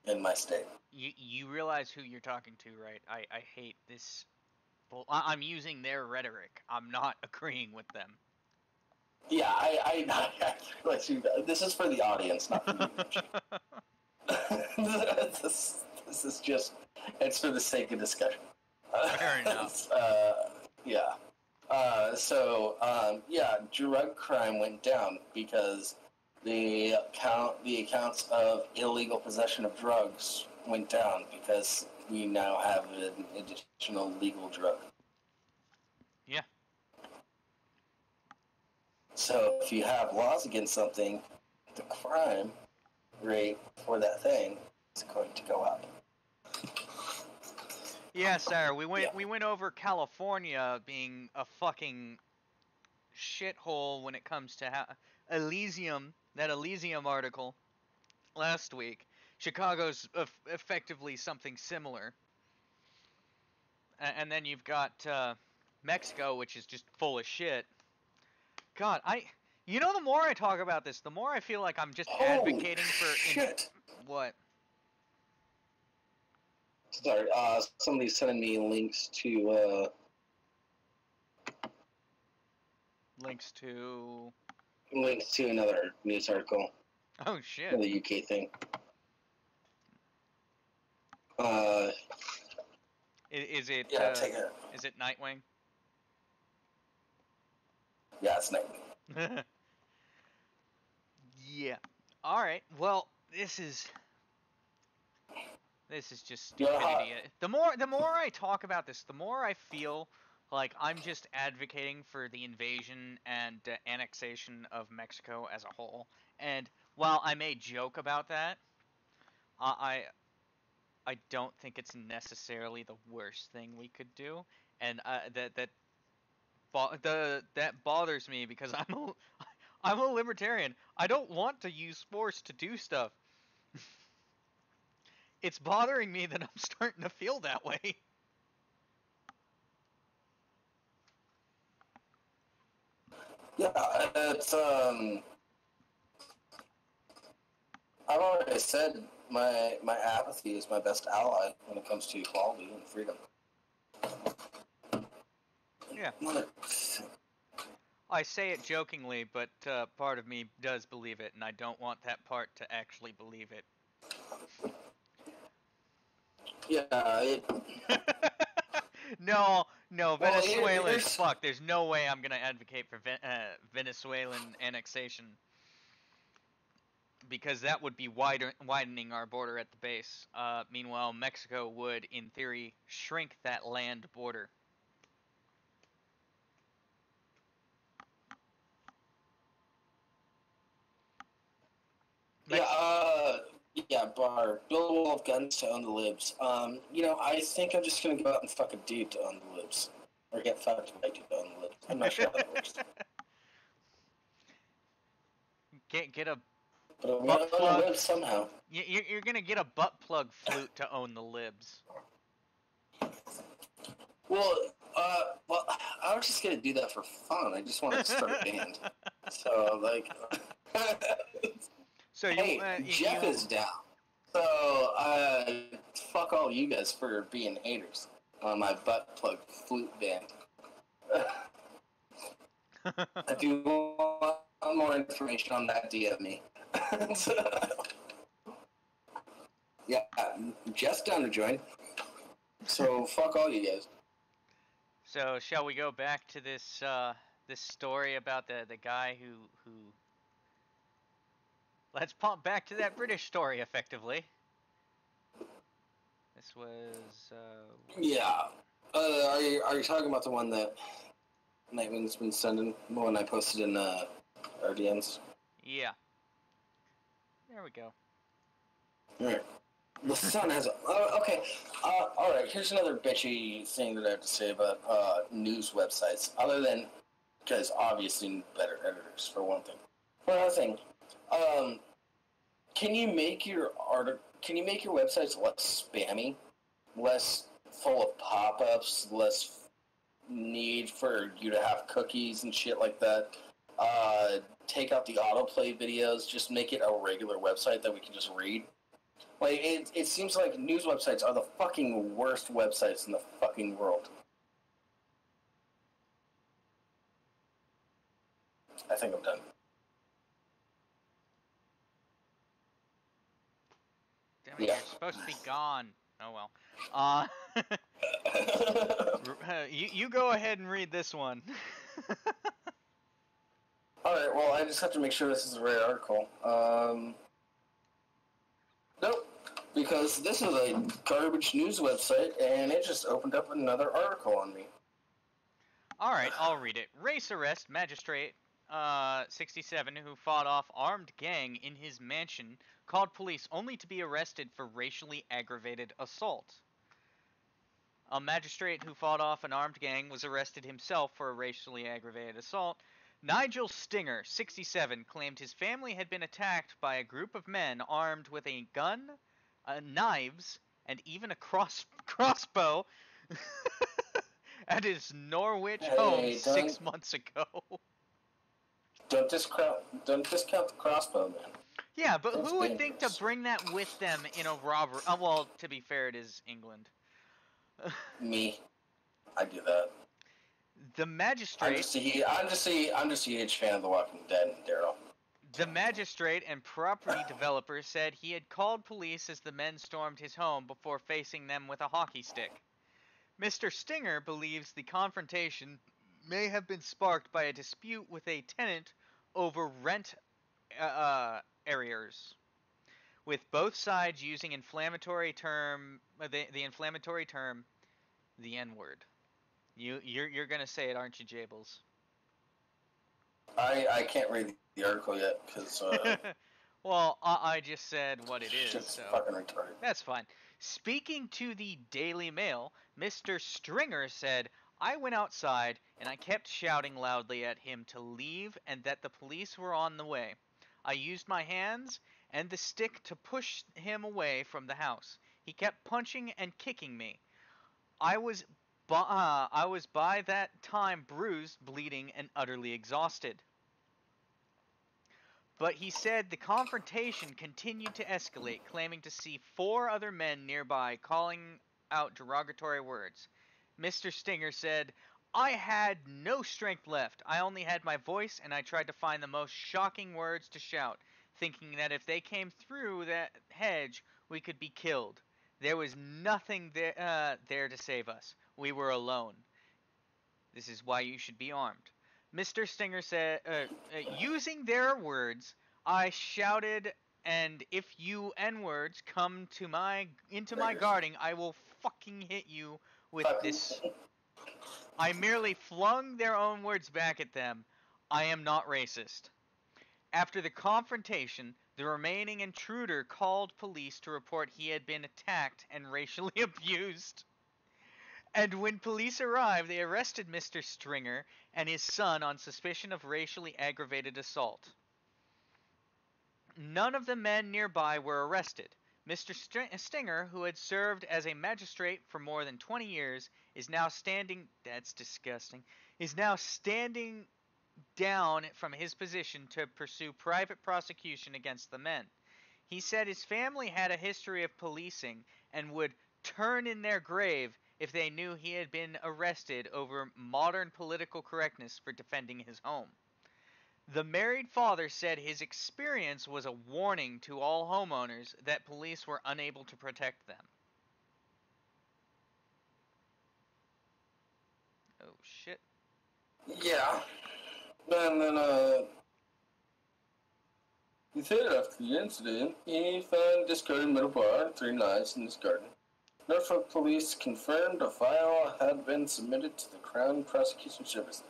in my state. You realize who you're talking to, right? I hate this. I'm using their rhetoric. I'm not agreeing with them. Yeah, I realize this is for the audience, not for you. This is just, it's for the sake of discussion. Fair enough. Yeah. Yeah, drug crime went down because the accounts of illegal possession of drugs went down because we now have an additional legal drug. Yeah. So if you have laws against something, the crime rate for that thing is going to go up. Yeah, sir. We went over California being a fucking shithole when it comes to Elysium, that Elysium article last week. Chicago's effectively something similar. And then you've got Mexico, which is just full of shit. God, you know, the more I talk about this, the more I feel like I'm just advocating for shit. What? Sorry, somebody's sending me links to another news article. Oh shit. The UK thing. Is it? Yeah, take it. Is it Nightwing? Yeah, it's Nightwing. Yeah. All right. Well, this is just stupidity. The more I talk about this, the more I feel like I'm just advocating for the invasion and annexation of Mexico as a whole. And while I may joke about that, I don't think it's necessarily the worst thing we could do, and that bothers me because I'm a libertarian. I don't want to use force to do stuff. It's bothering me that I'm starting to feel that way. Yeah, it's I've always said my apathy is my best ally when it comes to equality and freedom. Yeah. I say it jokingly, but part of me does believe it, and I don't want that part to actually believe it. Yeah. No, Venezuelans. Fuck, there's no way I'm gonna advocate for Venezuelan annexation. Because that would be widening our border at the base. Meanwhile, Mexico would, in theory, shrink that land border. Yeah, Bar. Build a wall of guns to own the Libs. I think I'm just gonna go out and fuck a dude to own the Libs. Or get fucked by a dude to own the Libs. I'm not sure how that works. Get a but I'm butt plug. Libs somehow. You're gonna get a butt plug flute to own the Libs. Well, I was just gonna do that for fun. I just want to start a band. So, like... So Jeff is down. So, fuck all you guys for being haters on my butt plug flute band. If you want more information on that, DM me. Yeah, Jeff's down to join. So, fuck all you guys. So, shall we go back to this this story about the guy who... Let's pop back to that British story, effectively. This was, Yeah. Are you talking about the one that Nightwing's been sending? The one I posted in our DMs? yeah. There we go. Alright. The Sun has... okay. Alright, here's another bitchy thing that I have to say about news websites. Other than... Because obviously better editors, for one thing. For another thing, can you make your websites less spammy? Less full of pop-ups, less need for you to have cookies and shit like that. Take out the autoplay videos, just make it a regular website that we can just read. Like, it seems like news websites are the fucking worst websites in the fucking world. I think I'm done. Damn it, Yeah. you're supposed to be gone. Oh well. You go ahead and read this one. Alright, well, I just have to make sure this is the right article. Nope. Because this is a garbage news website, and it just opened up another article on me. Alright, I'll read it. Race arrest magistrate, 67, who fought off armed gang in his mansion, called police only to be arrested for racially aggravated assault. A magistrate who fought off an armed gang was arrested himself for a racially aggravated assault. Nigel Stinger, 67, claimed his family had been attacked by a group of men armed with a gun, knives, and even a crossbow at his Norwich home 6 months ago. Don't discount the crossbow, man. Yeah, but That's who would think dangerous. to bring that with them in a robbery? Well, to be fair, it is England. Me. I do that. The magistrate... I'm just a huge fan of The Walking Dead and Daryl. The magistrate and property developer said he had called police as the men stormed his home before facing them with a hockey stick. Mr. Stinger believes the confrontation may have been sparked by a dispute with a tenant over rent arrears, with both sides using the inflammatory term, the N-word. You're gonna say it, aren't you, Jables? I can't read the article yet because well, I just said what it is, shit's so fucking retarded. that's fine. Speaking to the Daily Mail, Mr. Stringer said, "I went outside and I kept shouting loudly at him to leave and that the police were on the way. I used my hands and the stick to push him away from the house. He kept punching and kicking me. I was by that time bruised, bleeding, and utterly exhausted." But he said the confrontation continued to escalate, claiming to see 4 other men nearby calling out derogatory words. Mr. Stinger said, "I had no strength left. I only had my voice, and I tried to find the most shocking words to shout, thinking that if they came through that hedge, we could be killed. There was nothing there to save us. We were alone. This is why you should be armed." Mr. Stinger said, using their words, "I shouted, and if you N-words come into my guarding, I will fucking hit you with this." I merely flung their own words back at them. I am not racist. After the confrontation, the remaining intruder called police to report he had been attacked and racially abused. And when police arrived, they arrested Mr. Stringer and his son on suspicion of racially aggravated assault. None of the men nearby were arrested. Mr. Stinger, who had served as a magistrate for more than 20 years, is now standing down from his position to pursue private prosecution against the men. He said his family had a history of policing and would turn in their grave if they knew he had been arrested over modern political correctness for defending his home. The married father said his experience was a warning to all homeowners that police were unable to protect them. Oh, shit. Yeah. And then, he said after the incident, he found discarded metal bar and 3 knives in his garden. Norfolk police confirmed a file had been submitted to the Crown Prosecution Service.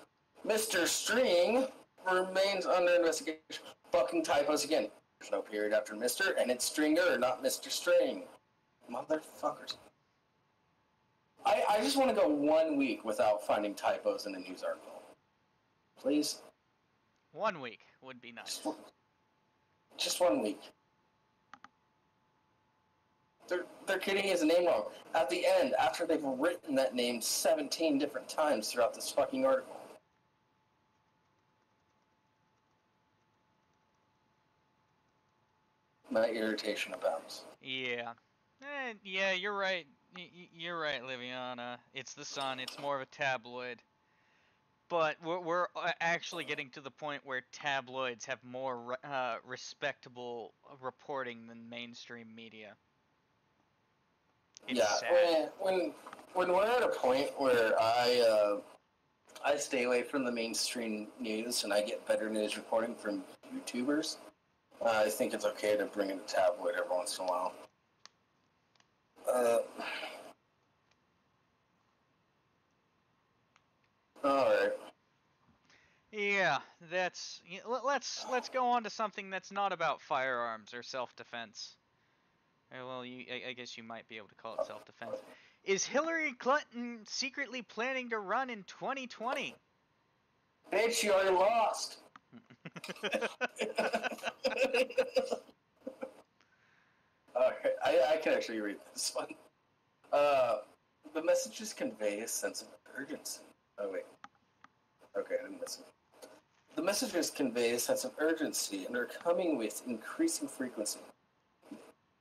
Mr. String remains under investigation. Fucking typos again. There's no period after Mr. and it's Stringer, not Mr. String. Motherfuckers. I just want to go 1 week without finding typos in a news article. Please? 1 week would be nice. Just 1 week. They're getting his name wrong. At the end, after they've written that name 17 different times throughout this fucking article. My irritation abounds. Yeah. Yeah, you're right. You're right, Liviana. It's the Sun. It's more of a tabloid. But we're actually getting to the point where tabloids have more respectable reporting than mainstream media. It's sad. When we're at a point where I stay away from the mainstream news and I get better news reporting from YouTubers, I think it's okay to bring in a tabloid every once in a while. Alright. Yeah, that's... Let's go on to something that's not about firearms or self-defense. Well, I guess you might be able to call it self-defense. Is Hillary Clinton secretly planning to run in 2020? Bitch, you already lost. Alright, I can actually read this one. The messages convey a sense of urgency. Oh, wait. Okay, I didn't miss it. The messages convey a sense of urgency and are coming with increasing frequency.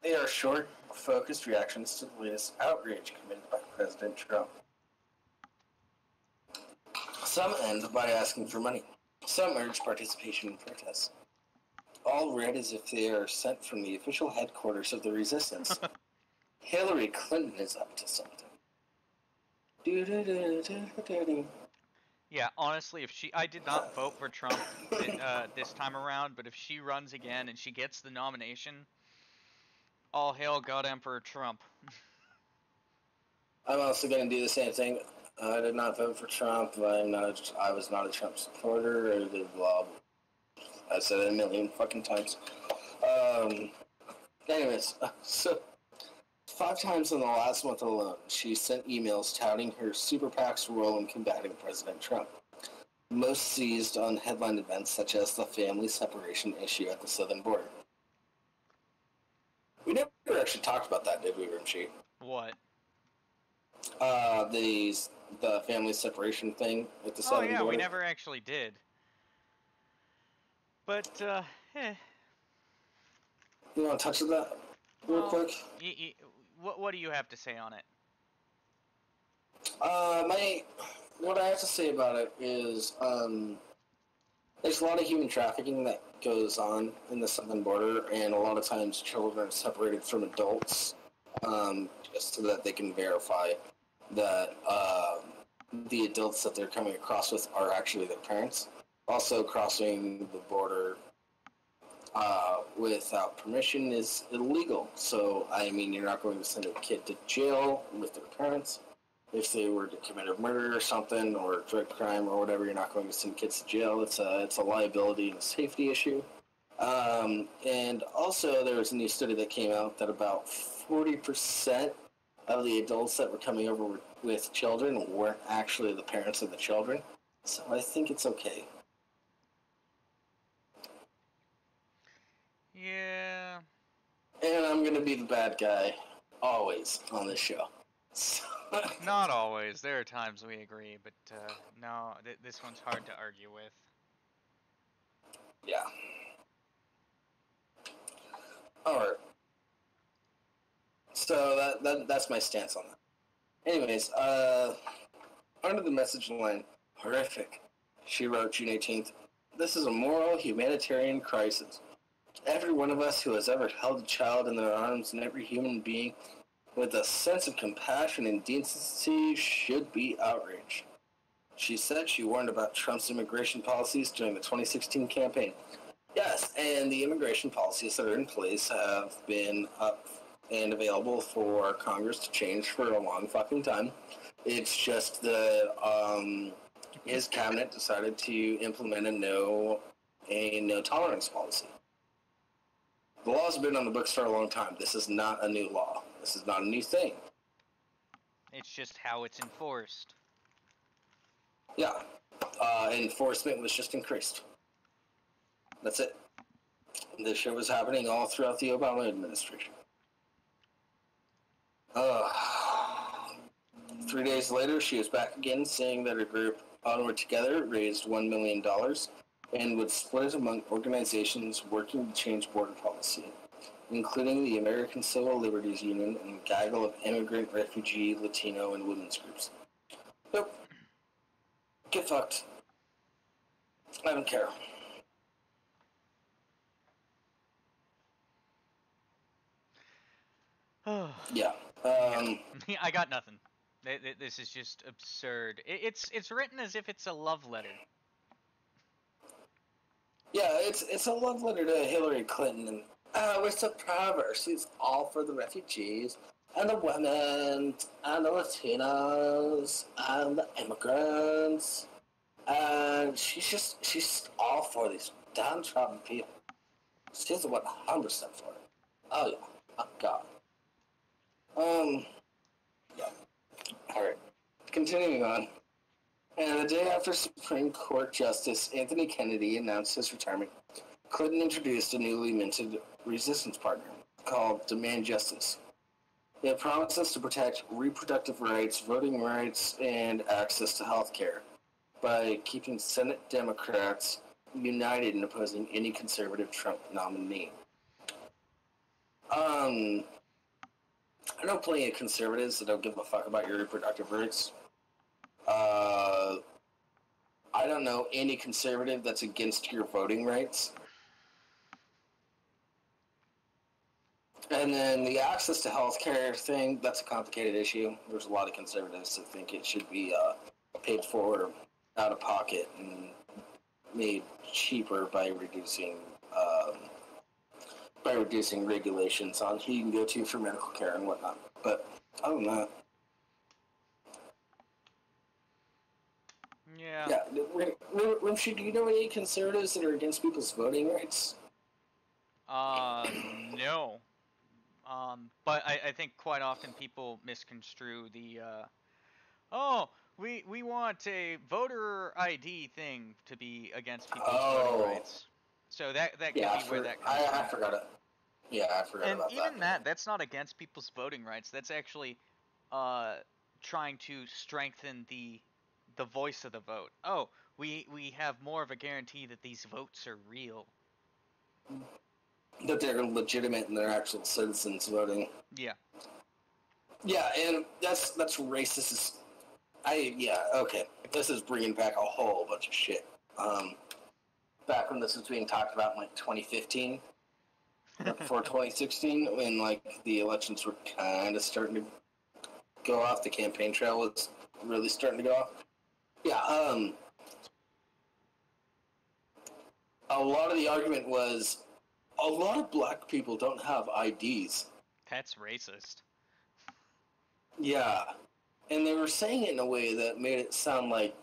They are short, focused reactions to the latest outrage committed by President Trump. Some end by asking for money. Some urge participation in protests. All read as if they are sent from the official headquarters of the resistance. Hillary Clinton is up to something. Yeah, honestly, I did not vote for Trump this time around, but if she runs again and she gets the nomination, all hail God Emperor Trump. I'm also going to do the same thing. I did not vote for Trump. I was not a Trump supporter. Or the blah. I said it a million fucking times. Anyways, so 5 times in the last month alone, she sent emails touting her super PAC's role in combating President Trump. Most seized on headline events such as the family separation issue at the southern border. We never actually talked about that, did we, Rimsheet? What? The family separation thing at the southern border. Oh yeah, we never actually did. But, You want to touch on that real quick? What do you have to say on it? What I have to say about it is, there's a lot of human trafficking that goes on in the southern border, and a lot of times children are separated from adults, just so that they can verify that the adults that they're coming across with are actually their parents. Also, crossing the border without permission is illegal. So, I mean, you're not going to send a kid to jail with their parents. If they were to commit a murder or something, or a drug crime or whatever, you're not going to send kids to jail. It's a liability and a safety issue. And also, there was a new study that came out that about 40% of the adults that were coming over with children weren't actually the parents of the children. So I think it's okay. Yeah. And I'm going to be the bad guy, always, on this show. Not always. There are times we agree, but no, this one's hard to argue with. Yeah. Alright. So that's my stance on that. Anyways, under the message line, horrific, she wrote June 18th, this is a moral, humanitarian crisis. Every one of us who has ever held a child in their arms and every human being with a sense of compassion and decency should be outraged. She said she warned about Trump's immigration policies during the 2016 campaign. Yes, and the immigration policies that are in place have been and available for Congress to change for a long fucking time. It's just that his cabinet decided to implement a no tolerance policy. The law's been on the books for a long time. This is not a new law. This is not a new thing. It's just how it's enforced. Yeah. Enforcement was just increased. That's it. This shit was happening all throughout the Obama administration. 3 days later, she was back again, saying that her group, Onward Together, raised $1 million and would split it among organizations working to change border policy, including the American Civil Liberties Union and a gaggle of immigrant, refugee, Latino, and women's groups. Nope. Get fucked. I don't care. Yeah. I got nothing. This is just absurd. It's written as if it's a love letter. Yeah, it's a love letter to Hillary Clinton. And we're so proud of her. She's all for the refugees and the women and the Latinos and the immigrants. And she's all for these downtrodden people. She's 100% for it. Oh yeah. Oh God. Yeah. Alright. Continuing on. And the day after Supreme Court Justice Anthony Kennedy announced his retirement, Clinton introduced a newly minted resistance partner called Demand Justice. It promises to protect reproductive rights, voting rights, and access to health care by keeping Senate Democrats united in opposing any conservative Trump nominee. I know plenty of conservatives that don't give a fuck about your reproductive rights. I don't know any conservative that's against your voting rights. And then the access to healthcare thing, that's a complicated issue. There's a lot of conservatives that think it should be paid for out of pocket and made cheaper by reducing regulations on who you can go to for medical care and whatnot. But other than that, yeah. Rimshi, do you know any conservatives that are against people's voting rights? No. But I think quite often people misconstrue the, we want a voter ID thing to be against people's voting rights. So that could be where that comes from. I forgot it. Yeah, I forgot about that. And even that's not against people's voting rights. That's actually trying to strengthen the voice of the vote. Oh, we have more of a guarantee that these votes are real. That they're legitimate and they're actual citizens voting. Yeah. Yeah, and that's racist. Okay. This is bringing back a whole bunch of shit. Back when this was being talked about in like 2015, before 2016, when like the elections were kind of starting to go off, the campaign trail was really starting to go off. Yeah, a lot of the argument was a lot of black people don't have IDs. That's racist. Yeah, and they were saying it in a way that made it sound like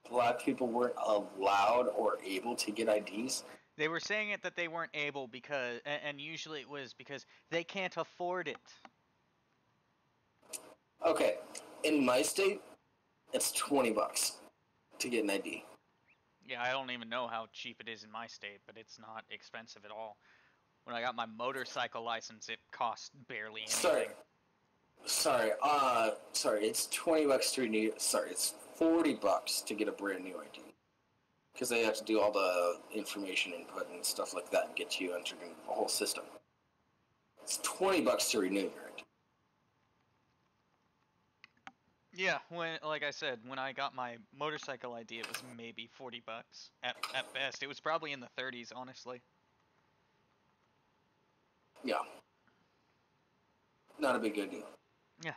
black people weren't allowed or able to get IDs. They were saying it that they weren't able because, and usually it was because they can't afford it. Okay, in my state, it's $20 to get an ID. Yeah, I don't even know how cheap it is in my state, but it's not expensive at all. When I got my motorcycle license, it cost barely anything. Sorry, it's $20 to renew. Sorry, it's $40 to get a brand new ID. Because they have to do all the information input and stuff like that and get you entered in the whole system. It's $20 to renew your ID. Yeah, like I said, when I got my motorcycle ID, it was maybe $40 at best. It was probably in the 30s, honestly. Yeah. Not a big good deal. Yeah.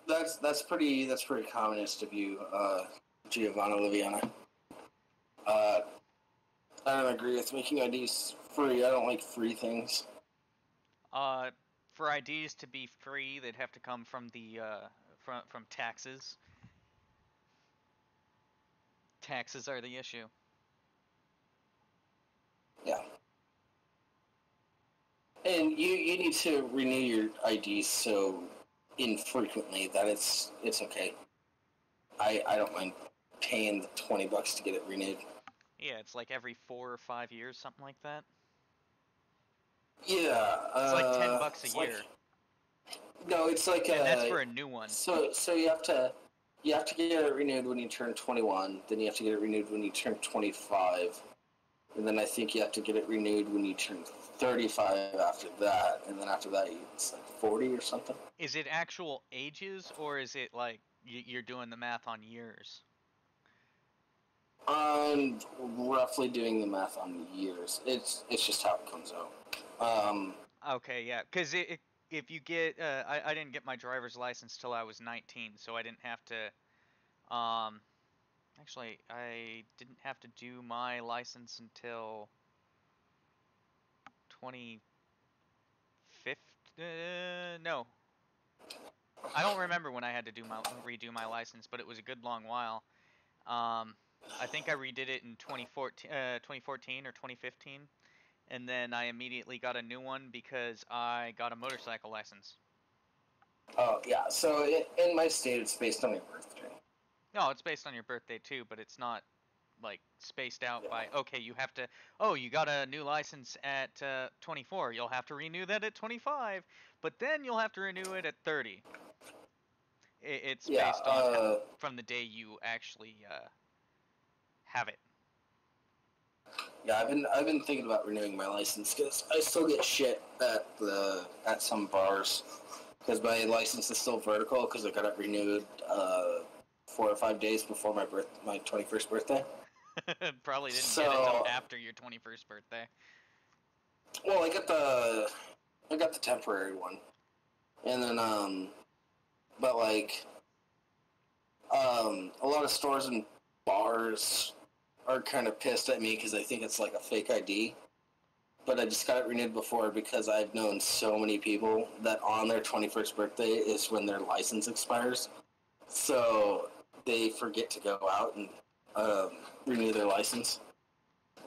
That's pretty communist of you, Giovanna Liviana. I I don't agree with making IDs free. I don't like free things. For IDs to be free, they'd have to come from the from taxes. Taxes are the issue. Yeah. And you need to renew your IDs so infrequently that it's okay. I don't mind paying the $20 to get it renewed. Yeah, it's like every 4 or 5 years, something like that. Yeah, it's like $10 a year. No, it's like and that's for a new one. So you have to get it renewed when you turn 21. Then you have to get it renewed when you turn 25, and then I think you have to get it renewed when you turn 35 after that, and then after that it's like 40 or something. Is it actual ages, or is it like you're doing the math on years? I'm roughly doing the math on years. It's just how it comes out. Okay, yeah, because if you get, I didn't get my driver's license till I was 19, so I didn't have to, actually, I didn't have to do my license until 2015, no. I don't remember when I had to redo my license, but it was a good long while. I think I redid it in 2014 or 2015, and then I immediately got a new one because I got a motorcycle license. Oh, yeah, so in my state, it's based on your birthday. No, it's based on your birthday too, but it's not like spaced out by, okay, you have to, oh, you got a new license at 24, you'll have to renew that at 25, but then you'll have to renew it at 30. It's based on from the day you actually have it. Yeah, I've been thinking about renewing my license because I still get shit at some bars because my license is still vertical because I got it renewed 4 or 5 days before my 21st birthday. Probably didn't get it until after your 21st birthday. Well, I got the temporary one, and then but like a lot of stores and bars are kind of pissed at me because I think it's like a fake ID. But I just got it renewed before because I've known so many people that on their 21st birthday is when their license expires. So they forget to go out and renew their license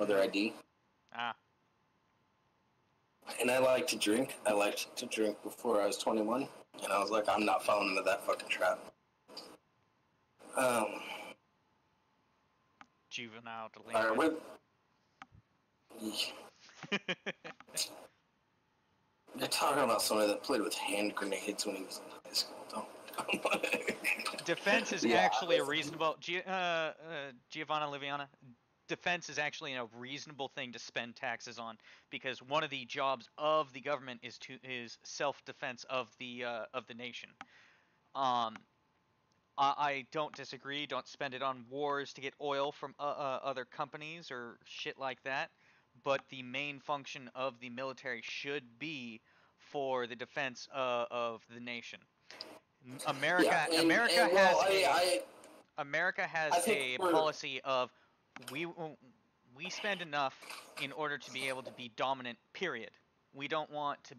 or their ID. Ah. And I like to drink. I liked to drink before I was 21. And I was like, I'm not falling into that fucking trap. Juvenile delinquent. You're talking about somebody that played with hand grenades when he was in high school. Don't. Defense is actually a reasonable... Giovanna Liviana, defense is actually a reasonable thing to spend taxes on, because one of the jobs of the government is self-defense of the nation. I don't disagree. Don't spend it on wars to get oil from other companies or shit like that. But the main function of the military should be for the defense of the nation. America has a policy of we spend enough in order to be able to be dominant. Period. We don't want to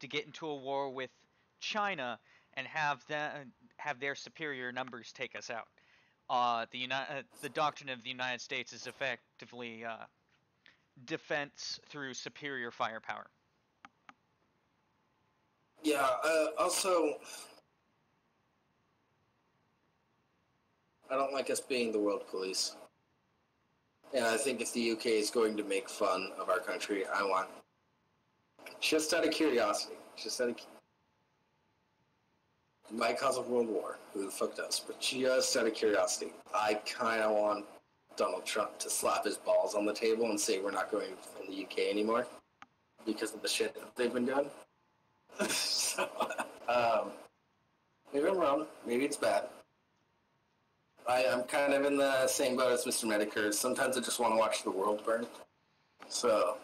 get into a war with China and have their superior numbers take us out. The doctrine of the United States is effectively defense through superior firepower. Yeah. Also, I don't like us being the world police, and I think if the UK is going to make fun of our country, I want, just out of curiosity, it might cause a world war. Who the fuck does? But just out of curiosity, I kind of want Donald Trump to slap his balls on the table and say we're not going in the UK anymore because of the shit that they've been doing. So, maybe I'm wrong. Maybe it's bad. I'm kind of in the same boat as Mr. Medicare. Sometimes I just want to watch the world burn. So,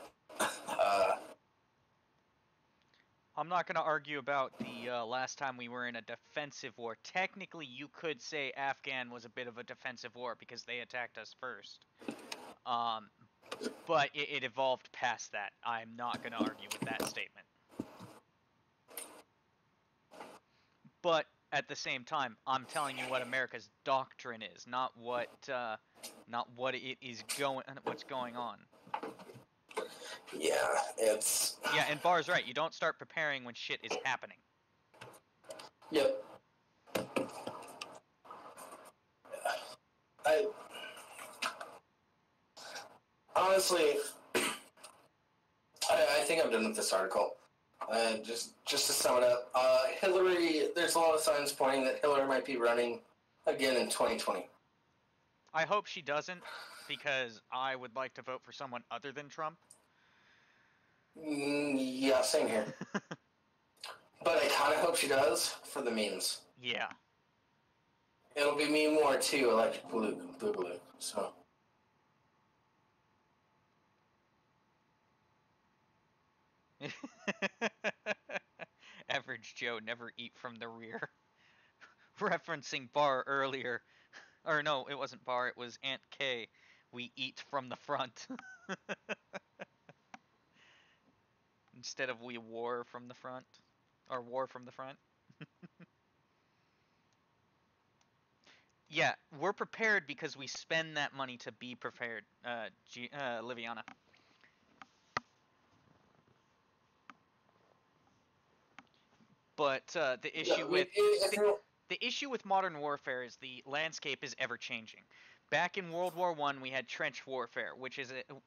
I'm not going to argue about the last time we were in a defensive war. Technically, you could say Afghan was a bit of a defensive war because they attacked us first. But it evolved past that. I'm not going to argue with that statement. But at the same time, I'm telling you what America's doctrine is, not what it is what's going on. Yeah, it's... Yeah, and Bar's right. You don't start preparing when shit is happening. Yep. Honestly, I think I'm done with this article. Just to sum it up, Hillary, there's a lot of signs pointing that Hillary might be running again in 2020. I hope she doesn't, because I would like to vote for someone other than Trump. Yeah, same here. But I kind of hope she does, for the memes. Yeah. It'll be meme war too, electric boogaloo, so... Average Joe never eat from the rear. Referencing Bar earlier. Or no, it wasn't Bar, it was Aunt K. We eat from the front. Instead of we war from the front. Or war from the front. Yeah, we're prepared because we spend that money to be prepared, Liviana. But the issue the issue with modern warfare is the landscape is ever changing. Back in World War I, we had trench warfare, which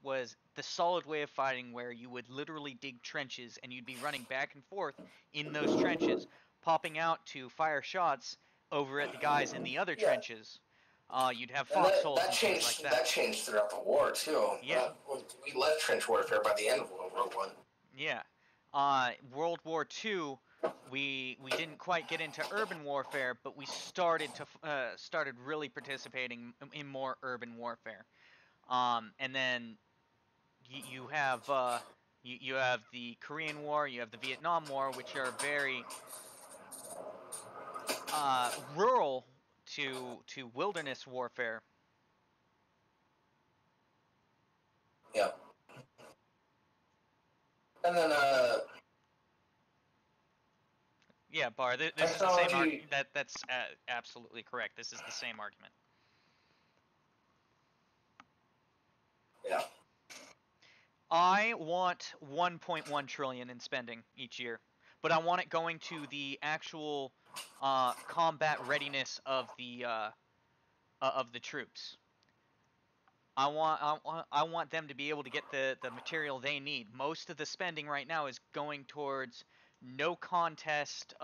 was the solid way of fighting, where you would literally dig trenches and you'd be running back and forth in those trenches, popping out to fire shots over at the guys in the other trenches. You'd have foxholes and things like that. That changed throughout the war too. Yeah, we left trench warfare by the end of World War I. Yeah, World War II, we didn't quite get into urban warfare, but we started really participating in more urban warfare. And then you have you have the Korean War, you have the Vietnam War, which are very rural to wilderness warfare. Yeah. And then yeah, Bar. This is the same argument. That's absolutely correct. This is the same argument. Yeah. I want 1.1 trillion in spending each year, but I want it going to the actual combat readiness of the troops. I want them to be able to get the material they need. Most of the spending right now is going towards no contest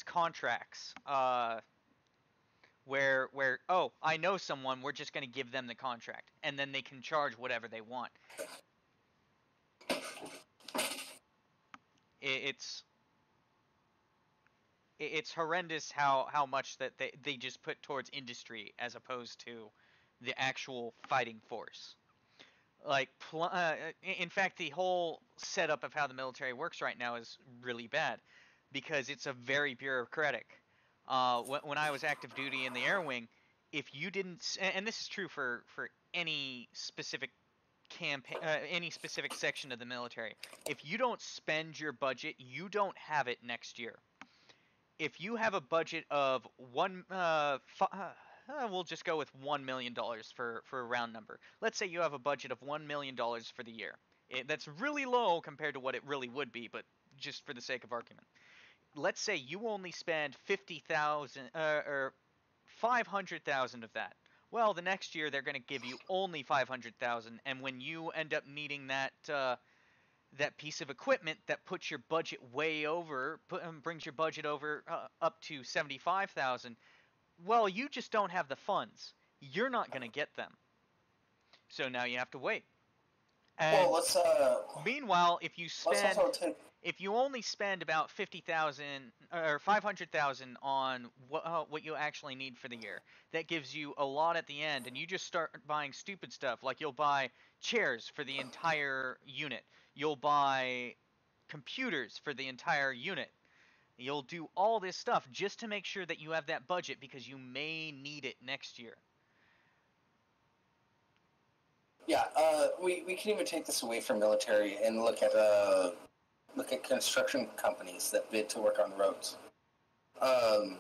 contracts, where oh, I know someone, we're just going to give them the contract and then they can charge whatever they want. It's horrendous how much that they just put towards industry as opposed to the actual fighting force. Like, in fact, the whole setup of how the military works right now is really bad because it's a very bureaucratic. When I was active duty in the Air Wing, if you didn't, and this is true for any specific campaign, any specific section of the military, if you don't spend your budget, you don't have it next year. If you have a budget of we'll just go with $1 million for a round number. Let's say you have a budget of $1 million for the year. That's really low compared to what it really would be, but just for the sake of argument. Let's say you only spend 50,000 or 500,000 of that. Well, the next year they're going to give you only 500,000, and when you end up needing that piece of equipment that puts your budget way over, brings your budget over up to 75,000. Well, you just don't have the funds. You're not going to get them. So now you have to wait. And meanwhile, if you only spend about 50,000 or 500,000 on what you actually need for the year, that gives you a lot at the end, and you just start buying stupid stuff, like you'll buy chairs for the entire unit. You'll buy computers for the entire unit. You'll do all this stuff just to make sure that you have that budget because you may need it next year. Yeah, we can even take this away from military and look at construction companies that bid to work on roads. Um,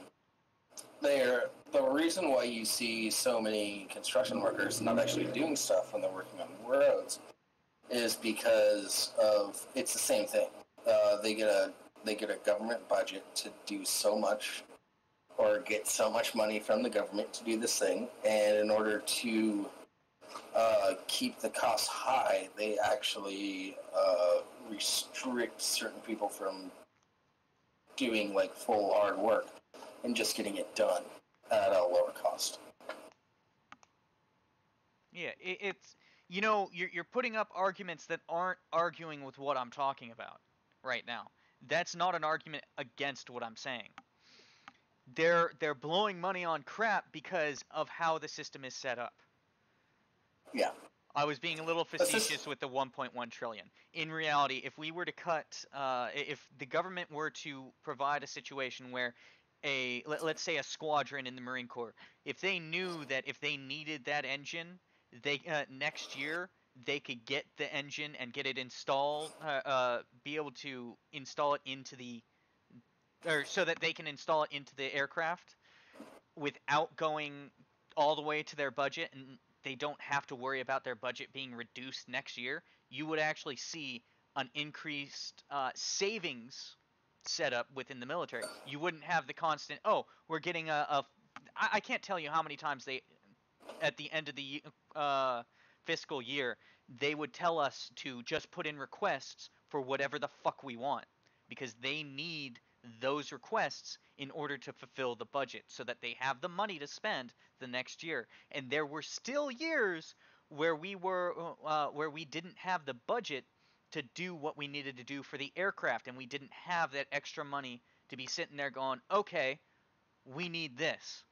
the reason why you see so many construction workers not actually doing stuff when they're working on roads is because of it's the same thing. They get a government budget to do so much or get so much money from the government to do this thing, and in order to keep the costs high, they actually restrict certain people from doing like full hard work and just getting it done at a lower cost. Yeah, it's you're putting up arguments that aren't arguing with what I'm talking about right now. That's not an argument against what I'm saying. They're blowing money on crap because of how the system is set up. Yeah. I was being a little facetious with the 1.1 trillion. In reality, if we were to if the government were to provide a situation where let's say a squadron in the Marine Corps, if they knew that if they needed that engine, they next year they could get the engine and get it installed, be able to install it into or so that they can install it into the aircraft without going all the way to their budget, and they don't have to worry about their budget being reduced next year, you would actually see an increased savings setup within the military. You wouldn't have the constant, oh, we're getting I can't tell you how many times they, at the end of the fiscal year, they would tell us to just put in requests for whatever the fuck we want because they need those requests in order to fulfill the budget so that they have the money to spend the next year. And there were still years where where we didn't have the budget to do what we needed to do for the aircraft, and we didn't have that extra money to be sitting there going, okay, we need this.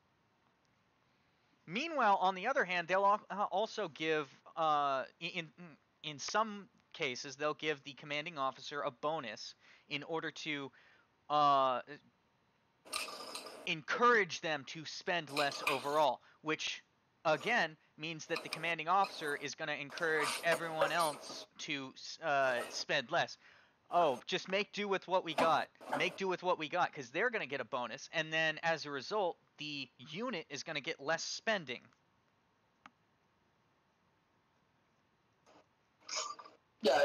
Meanwhile, on the other hand, they'll also give in some cases they'll give the commanding officer a bonus in order to uh, encourage them to spend less overall, which again means that the commanding officer is going to encourage everyone else to spend less. Oh, just make do with what we got. Make do with what we got, because they're going to get a bonus, and then as a result, the unit is going to get less spending. Yeah.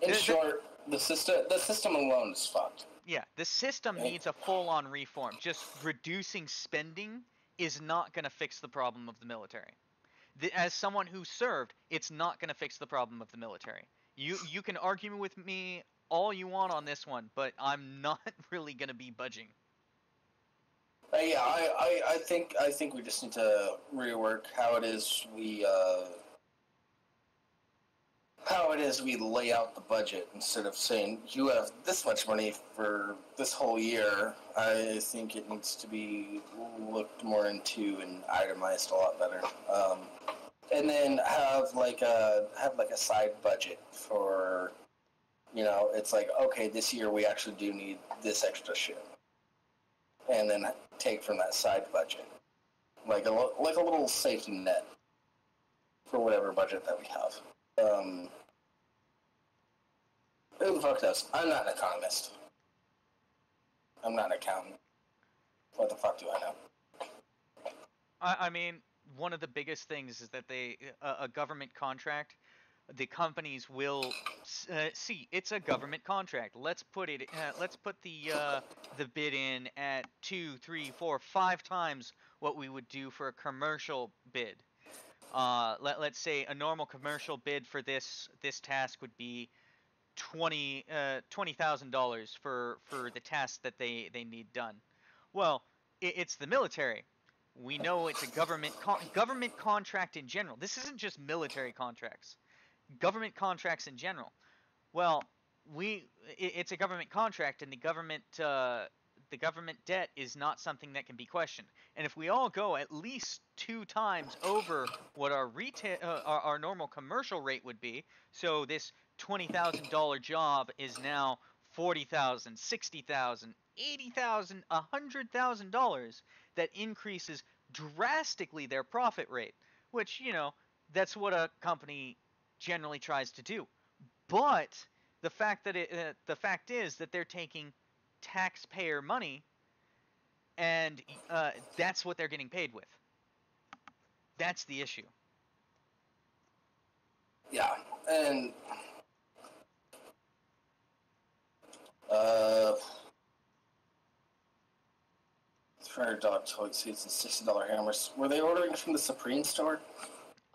In short, the system alone is fucked. Yeah, the system needs a full-on reform. Just reducing spending is not going to fix the problem of the military. As someone who served, it's not going to fix the problem of the military. You can argue with me all you want on this one, but I'm not really going to be budging. Yeah, I think we just need to rework how it is we lay out the budget instead of saying you have this much money for this whole year. I think it needs to be looked more into and itemized a lot better. And then have like a side budget for, it's like, okay, this year we actually do need this extra shit, and then take from that side budget, like a little safety net for whatever budget that we have. Who the fuck knows? I'm not an economist. I'm not an accountant. What the fuck do I know? I mean, one of the biggest things is that a government contract, the companies will see it's a government contract. Let's put the bid in at 2, 3, 4, 5 times what we would do for a commercial bid. Let's say a normal commercial bid for this task would be $20,000 for the task that they need done. Well, it's the military. We know it's a government contract in general. This isn't just military contracts. Government contracts in general. Well, it's a government contract, and the government debt is not something that can be questioned. And if we all go at least 2 times over what our our normal commercial rate would be, so this $20,000 job is now $40,000, $60,000, $80,000, $100,000, that increases drastically their profit rate, which, That's what a company generally tries to do. But the fact is that they're taking taxpayer money, and that's what they're getting paid with. That's the issue. Yeah, and $300 toilet seats and $60 hammers. Were they ordering from the Supreme store?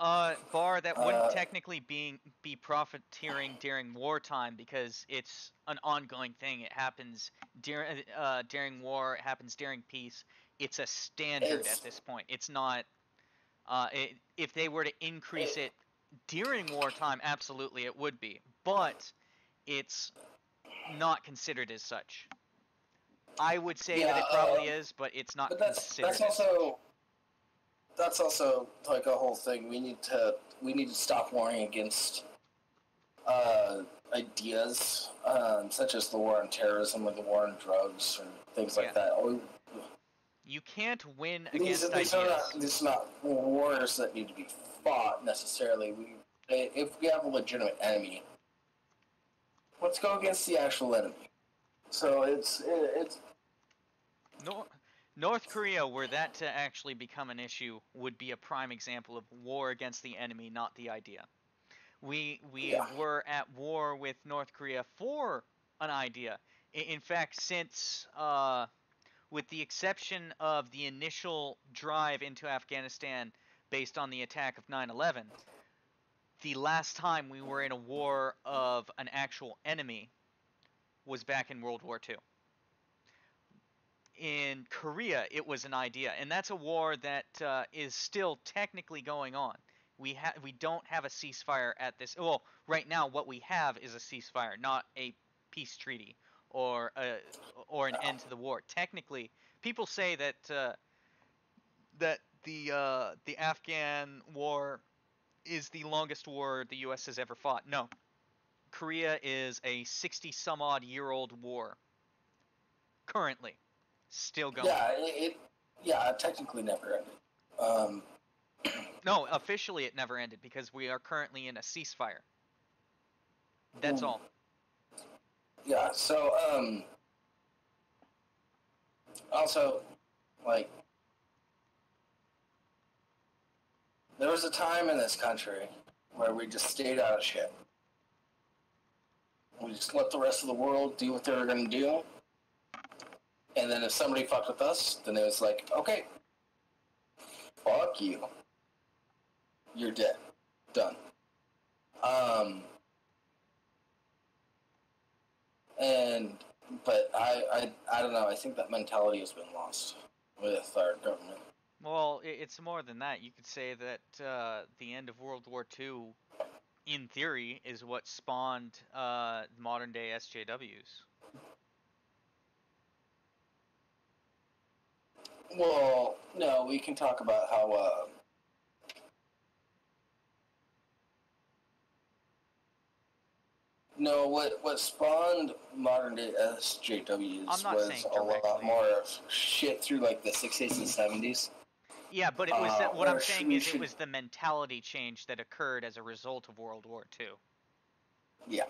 Bar, that wouldn't technically be profiteering during wartime because it's an ongoing thing. It happens during war. It happens during peace. It's a standard at this point. It's not. If they were to increase it during wartime, absolutely it would be, but it's not considered as such. I would say that it probably is, but it's not considered. That's also like a whole thing. We need to stop warring against ideas such as the war on terrorism or the war on drugs or things like that. You can't win against ideas. These are not wars that need to be fought necessarily. If we have a legitimate enemy, let's go against the actual enemy. So it's North Korea, were that to actually become an issue, would be a prime example of war against the enemy, not the idea. We were at war with North Korea for an idea. In fact, since with the exception of the initial drive into Afghanistan based on the attack of 9/11, the last time we were in a war of an actual enemy was back in World War II. In Korea, it was an idea, and that's a war that is still technically going on. We don't have a ceasefire at this. Well, right now, what we have is a ceasefire, not a peace treaty or an end to the war. Technically, people say that the Afghan war is the longest war the U.S. has ever fought. No, Korea is a 60-some-odd-year-old war currently. Still going. Yeah, it technically never ended. No, officially it never ended because we are currently in a ceasefire. That's all. Yeah, so, also, like, there was a time in this country where we just stayed out of shit. We just let the rest of the world do what they were going to do. And then if somebody fucked with us, then it was like, okay, fuck you. You're dead. Done. But I don't know. I think that mentality has been lost with our government. Well, it's more than that. You could say that the end of World War II, in theory, is what spawned modern-day SJWs. Well, no, we can talk about how no, what spawned modern day SJWs was a lot more of shit through like the 60s and 70s. Yeah, but it was what I'm saying is it was the mentality change that occurred as a result of World War II. Yeah.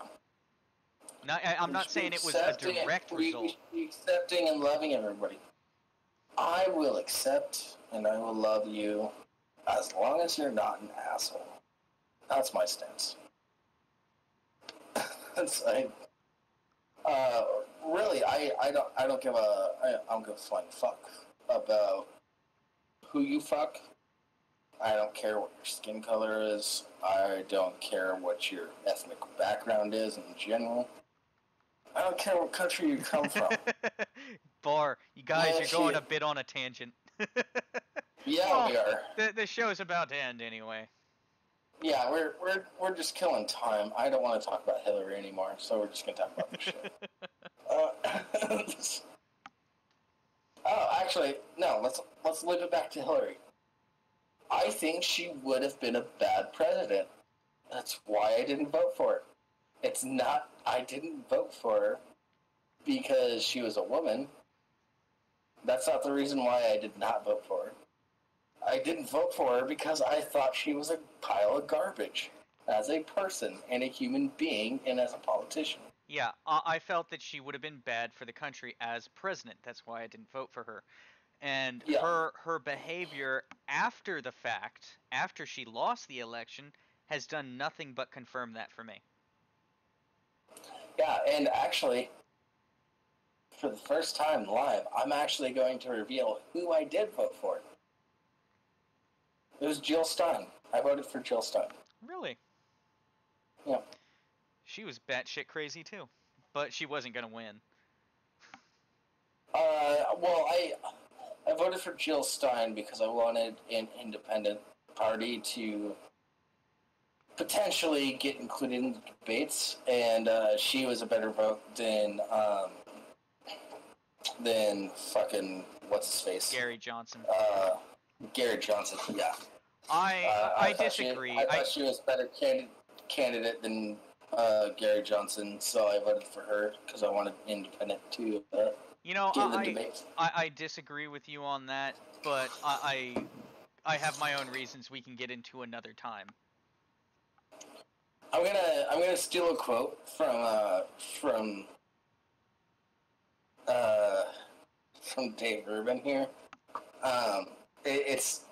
I'm not saying it was a direct result. Accepting and loving everybody. I will accept and I will love you as long as you're not an asshole. That's my stance. It's like, really, I don't give a flying fuck about who you fuck. I don't care what your skin color is. I don't care what your ethnic background is in general. I don't care what country you come from. Bar, you guys, you're going a bit on a tangent. Yeah, we are. The show's about to end anyway. Yeah, we're just killing time. I don't want to talk about Hillary anymore, so we're just gonna talk about this shit. Actually, no. Let's leave it back to Hillary. I think she would have been a bad president. That's why I didn't vote for her. It's not. I didn't vote for her because she was a woman. That's not the reason why I did not vote for her. I didn't vote for her because I thought she was a pile of garbage as a person and a human being and as a politician. Yeah, I felt that she would have been bad for the country as president. That's why I didn't vote for her. And Yeah. her behavior after the fact, after she lost the election, has done nothing but confirm that for me. Yeah, and actually, for the first time live, I'm actually going to reveal who I did vote for. It was Jill Stein. I voted for Jill Stein. Really? Yeah. She was batshit crazy too, but she wasn't gonna win. Well, I voted for Jill Stein because I wanted an independent party to potentially get included in the debates, and she was a better vote than fucking what's his face, Gary Johnson. Gary Johnson. Yeah. I disagree. I thought she was a better candidate than Gary Johnson, so I voted for her because I wanted independent to You know, get in the debates. I disagree with you on that, but I have my own reasons we can get into another time. I'm gonna steal a quote from Dave Rubin here. It's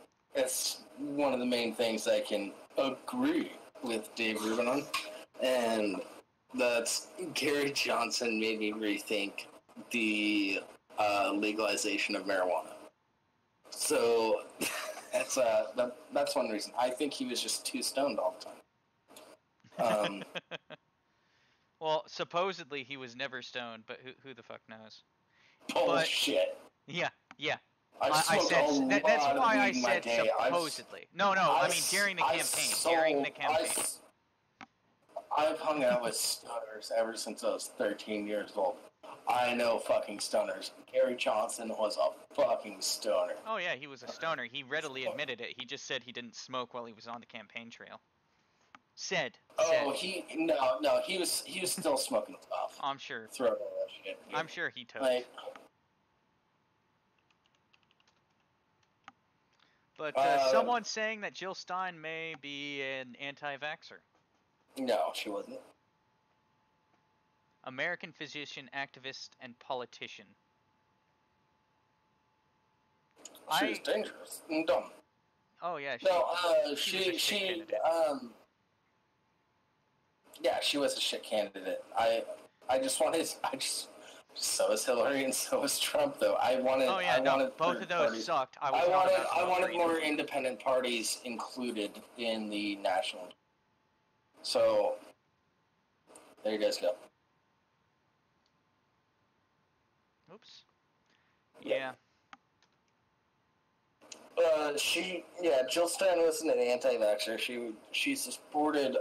one of the main things I can agree with Dave Rubin on, and that's Gary Johnson made me rethink the legalization of marijuana. So that's one reason. I think he was just too stoned all the time. Well, supposedly he was never stoned, but who the fuck knows? Bullshit. Yeah. I said that's why I said day. supposedly. No, I mean during the campaign. I've hung out with stoners ever since I was 13 years old. I know fucking stoners. Gary Johnson was a fucking stoner. Oh yeah, he was a stoner. He readily admitted it. He just said he didn't smoke while he was on the campaign trail. Said. No, he was still smoking stuff. I'm sure. Throw all that shit. I'm sure he took. But someone's saying that Jill Stein may be an anti-vaxxer. No, she wasn't. American physician, activist, and politician. She was dangerous and dumb. Oh yeah. She was a shit candidate. So is Hillary and so is Trump, though. Both of those sucked. I wanted more independent parties included in the national. So there you guys go. Oops. Yeah. Jill Stein wasn't an anti-vaxxer. She supported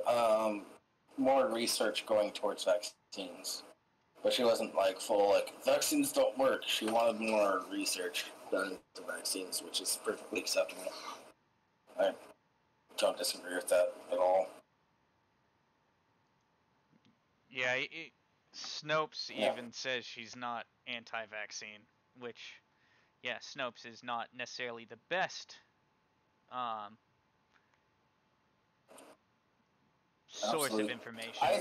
more research going towards vaccines. But she wasn't vaccines don't work. She wanted more research done into vaccines, which is perfectly acceptable. I don't disagree with that at all. Yeah, Snopes even says she's not anti-vaccine, which, yeah, Snopes is not necessarily the best source of information. I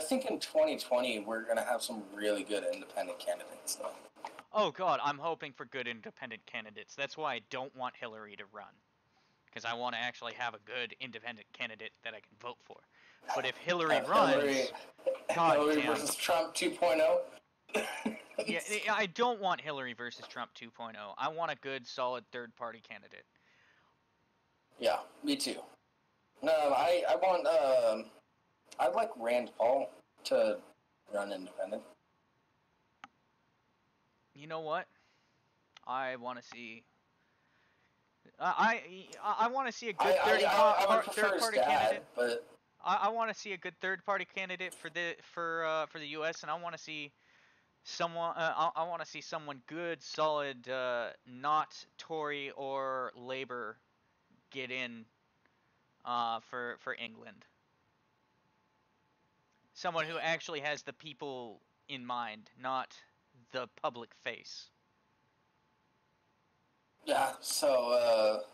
think in 2020 we're gonna have some really good independent candidates, though. Oh God, I'm hoping for good independent candidates. That's why I don't want Hillary to run, because I want to actually have a good independent candidate that I can vote for. But if Hillary runs, Hillary versus Trump 2.0. Yeah, I don't want Hillary versus Trump 2.0. I want a good, solid third-party candidate. Yeah, me too. No, I'd like Rand Paul to run independent. You know what? I want to see. I want to see a good third-party candidate. But I want to see a good third-party candidate for the U.S. and I want to see someone. I want to see someone good, solid, not Tory or Labour, get in for England. Someone who actually has the people in mind, not the public face. Yeah, so,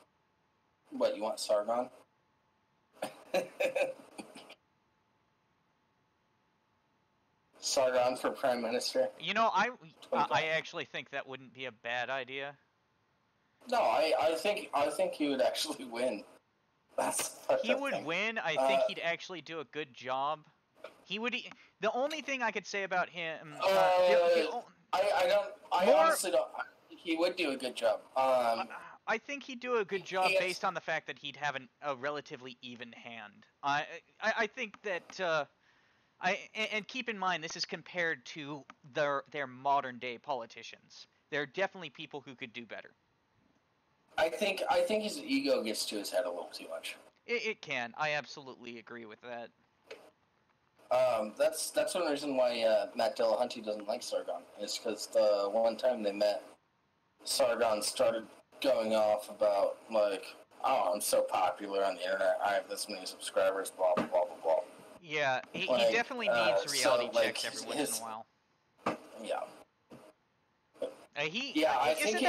what, you want Sargon? Sargon for Prime Minister? You know, I actually think that wouldn't be a bad idea. No, I think he would actually win. He would win. I think he'd actually do a good job. He would. The only thing I could say about him. I honestly don't. He would do a good job. I think he'd do a good job based on the fact that he'd have a relatively even hand. I think that. And keep in mind, this is compared to their modern day politicians. There are definitely people who could do better. I think his ego gets to his head a little too much. It can. I absolutely agree with that. That's one reason why Matt Dillahunty doesn't like Sargon. Is because the one time they met, Sargon started going off about like, "Oh, I'm so popular on the internet. I have this many subscribers. Blah blah blah blah blah." Yeah, he definitely needs reality checks every once in a while. Yeah. I think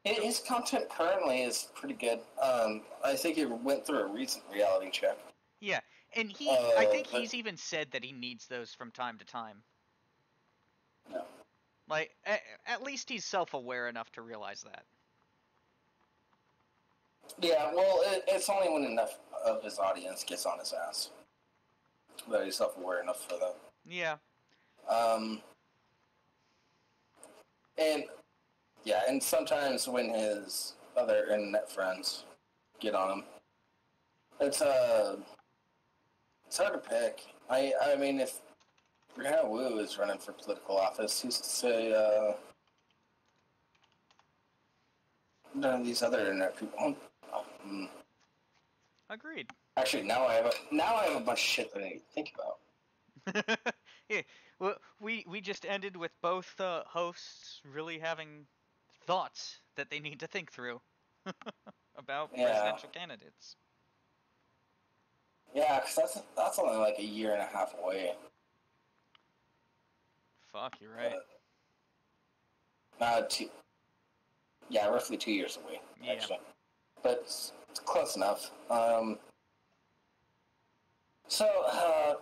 his content currently is pretty good. I think he went through a recent reality check. Yeah, and I think he's even said that he needs those from time to time. No. Like, at least he's self-aware enough to realize that. Yeah, well, it's only when enough of his audience gets on his ass that he's self-aware enough for that. Yeah. And sometimes when his other internet friends get on him, it's hard to pick. I mean, if Brianna Wu is running for political office, who's to say none of these other internet people? Agreed. Actually, now I have a bunch of shit that I need to think about. Yeah, well, we just ended with both hosts really having thoughts that they need to think through about presidential candidates. Yeah, because that's only like a year and a half away. Fuck, you're right. Roughly 2 years away, actually. Yeah. But it's close enough.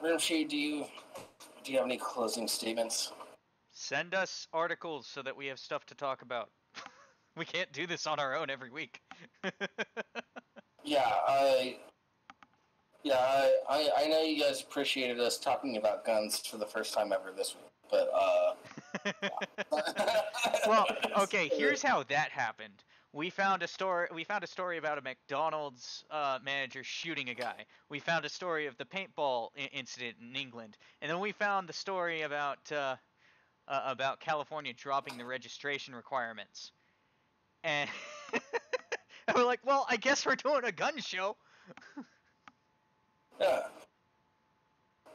Rimshi, do you have any closing statements? Send us articles so that we have stuff to talk about. We can't do this on our own every week. I know you guys appreciated us talking about guns for the first time ever this week, but Well, okay, here's how that happened. We found a story about a McDonald's manager shooting a guy. We found a story of the paintball incident in England, and then we found the story about California dropping the registration requirements. And we're like, well, I guess we're doing a gun show. Yeah.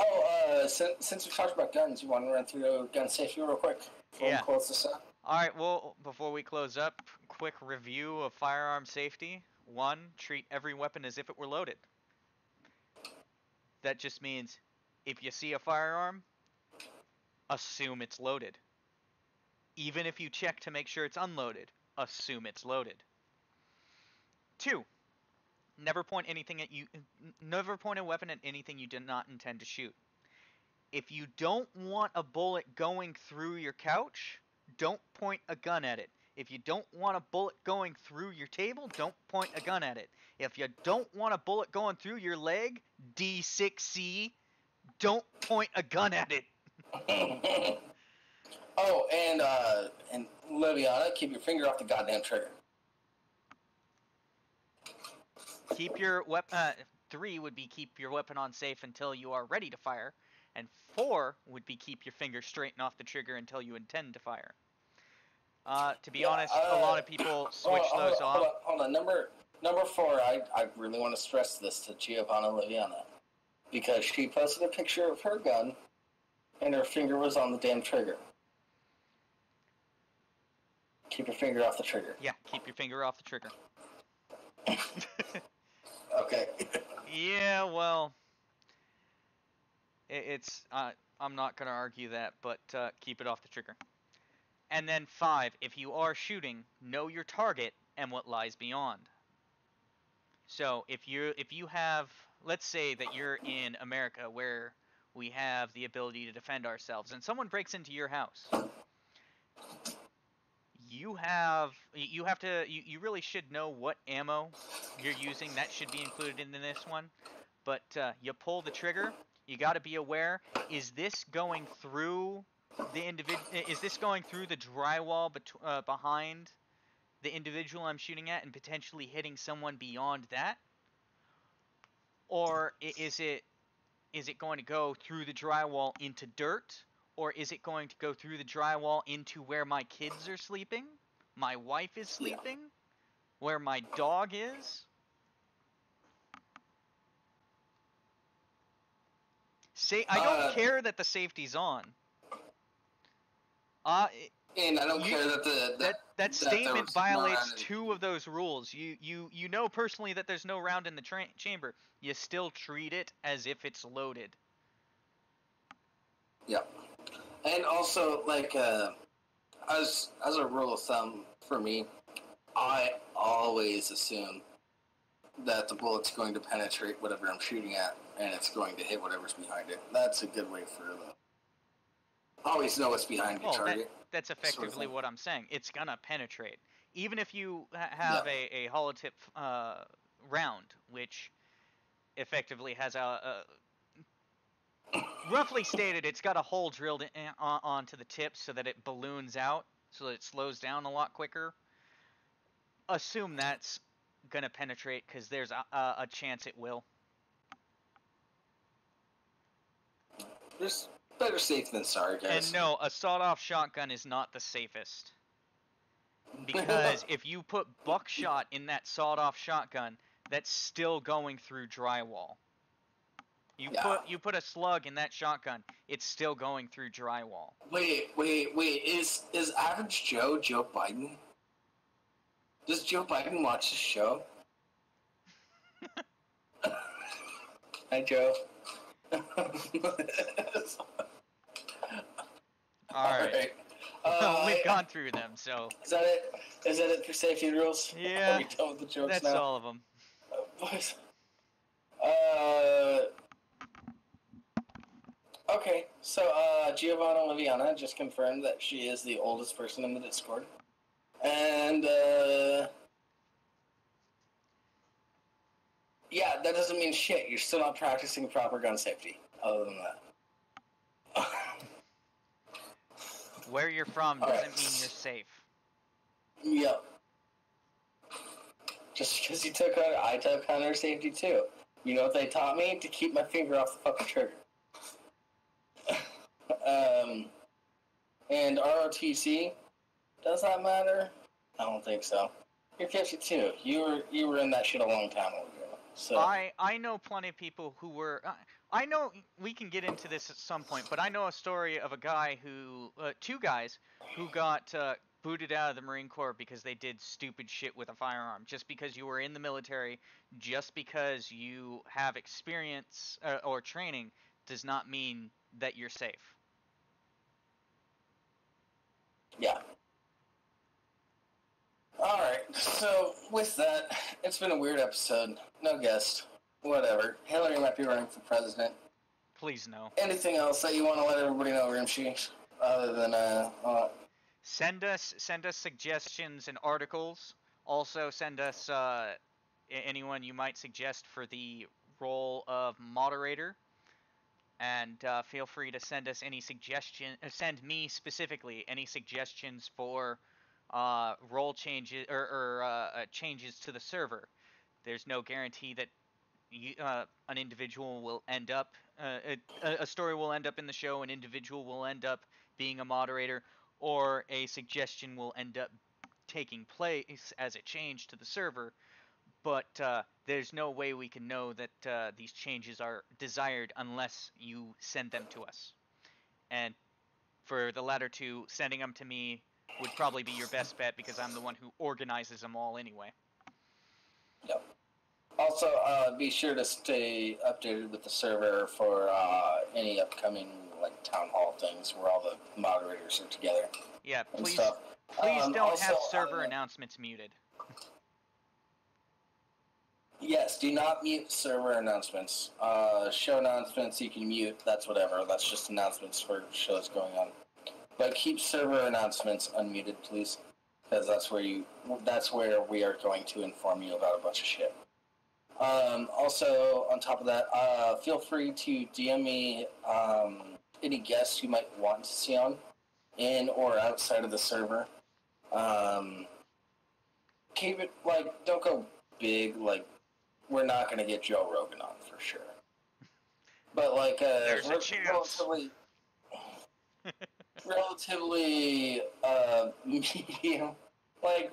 Oh, since we talked about guns, you want to run through gun safety real quick before we close this up? All right, well, before we close up, quick review of firearm safety. 1, treat every weapon as if it were loaded. That just means if you see a firearm, assume it's loaded. Even if you check to make sure it's unloaded, assume it's loaded. 2, never point a weapon at anything you did not intend to shoot. If you don't want a bullet going through your couch, don't point a gun at it. If you don't want a bullet going through your table, don't point a gun at it. If you don't want a bullet going through your leg, D6C, don't point a gun at it. Oh, and Liviana, keep your finger off the goddamn trigger. Keep your weapon. 3 would be keep your weapon on safe until you are ready to fire, and 4 would be keep your finger straight and off the trigger until you intend to fire. To be honest, a lot of people switch those off. Hold on. Number 4, I really want to stress this to Giovanna Liviana, because she posted a picture of her gun, and her finger was on the damn trigger. Keep your finger off the trigger. Yeah, keep your finger off the trigger. Okay. Yeah, well, it's I'm not gonna argue that, but keep it off the trigger. And then 5, if you are shooting, know your target and what lies beyond. So if you have, let's say that you're in America where we have the ability to defend ourselves, and someone breaks into your house, you really should know what ammo you're using. That should be included in this one. But you pull the trigger. You got to be aware: is this going through the Is this going through the drywall behind the individual I'm shooting at and potentially hitting someone beyond that? Or is it going to go through the drywall into dirt? Or is it going to go through the drywall into where my kids are sleeping? My wife is sleeping? Where my dog is? I don't care that the safety's on. And I don't care that that statement violates 2 of those rules. You know personally that there's no round in the chamber. You still treat it as if it's loaded. Yeah. And also, like, as a rule of thumb for me, I always assume that the bullet's going to penetrate whatever I'm shooting at, and it's going to hit whatever's behind it. That's a good way for them. Always know what's behind your target. That's effectively sort of what I'm saying. It's gonna penetrate. Even if you have a holotip round, which effectively has roughly stated, it's got a hole drilled onto the tip so that it balloons out, so that it slows down a lot quicker. Assume that's gonna penetrate, because there's a chance it will. There's better safe than sorry, guys. And no, a sawed-off shotgun is not the safest. Because if you put buckshot in that sawed-off shotgun, that's still going through drywall. You put a slug in that shotgun, it's still going through drywall. Wait. Is Average Joe Biden? Does Joe Biden watch the show? Hi, Joe. Alright. We've gone through them, so... Is that it? Is that it for safety rules? Yeah, are we done with the jokes that's now? all of them. Okay, so Giovanna Liviana just confirmed that she is the oldest person in the Discord. And, yeah, that doesn't mean shit. You're still not practicing proper gun safety, other than that. Where you're from doesn't mean you're safe. Yep. Just because you took on, I took hunter safety too. You know what they taught me? To keep my finger off the fucking trigger. And ROTC, does that matter? I don't think so. You're 52. You were in that shit a long time ago. So I know plenty of people who were. I know we can get into this at some point, but I know a story of a guy who, 2 guys who got booted out of the Marine Corps because they did stupid shit with a firearm. Just because you were in the military, just because you have experience or training, does not mean that you're safe. Yeah. Alright, so with that, it's been a weird episode. No guest. Whatever. Hillary might be running for president. Please no. Anything else that you want to let everybody know, Rimshi? Other than, Send us suggestions and articles. Also send us anyone you might suggest for the role of moderator. And feel free to send us any send me specifically any suggestions for role changes or changes to the server. There's no guarantee that an individual will end up, a story will end up in the show, an individual will end up being a moderator, or a suggestion will end up taking place as a change to the server. But there's no way we can know that these changes are desired unless you send them to us. And for the latter 2, sending them to me would probably be your best bet, because I'm the one who organizes them all anyway. Yep. Also, be sure to stay updated with the server for any upcoming town hall things where all the moderators are together. Yeah, and please, stuff. please don't Also, have server announcements muted. Yes, do not mute server announcements. Show announcements you can mute. That's whatever. That's just announcements for shows going on. But keep server announcements unmuted, please, because that's where we are going to inform you about a bunch of shit. Also, on top of that, feel free to DM me any guests you might want to see on, in or outside of the server. Keep it, like, don't go big, like, we're not going to get Joe Rogan on for sure. But, like, There's a chance. relatively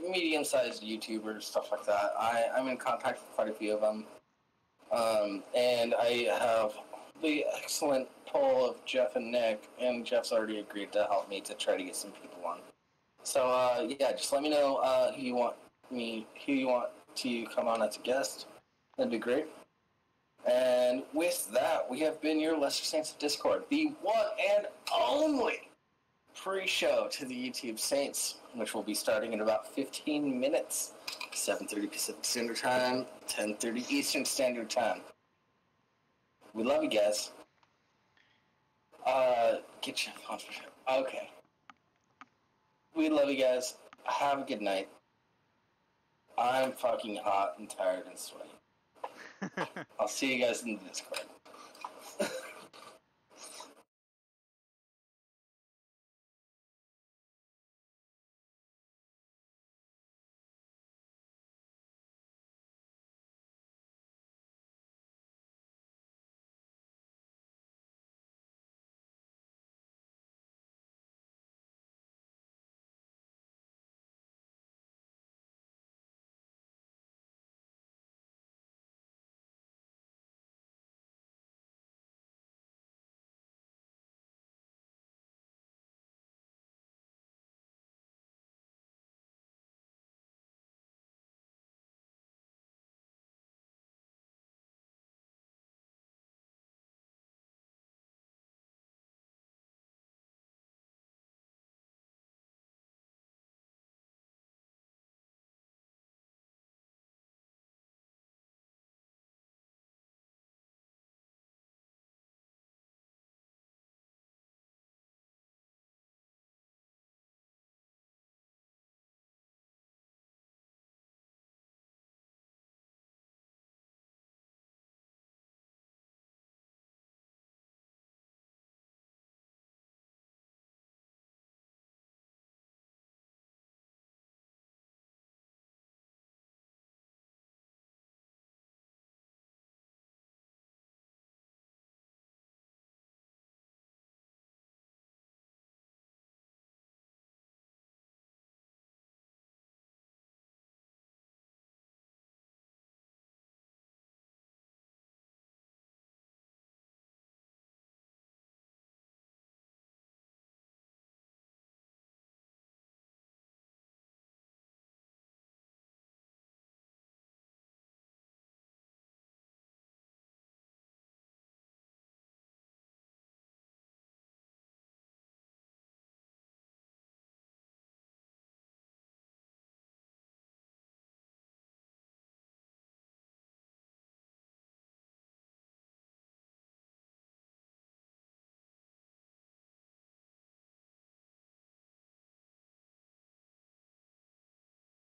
medium-sized YouTubers, stuff like that. I'm in contact with quite a few of them. And I have the excellent pull of Jeff and Nick, and Jeff's already agreed to help me to try to get some people on. So, yeah, just let me know who you want to come on as a guest. That'd be great. And with that, we have been your Lesser Saints of Discord, the one and only pre-show to the YouTube Saints, which will be starting in about 15 minutes, 7:30 Pacific Standard Time, 10:30 Eastern Standard Time. We love you guys. Get your phone for sure. Okay. We love you guys. Have a good night. I'm fucking hot and tired and sweaty. I'll see you guys in the Discord.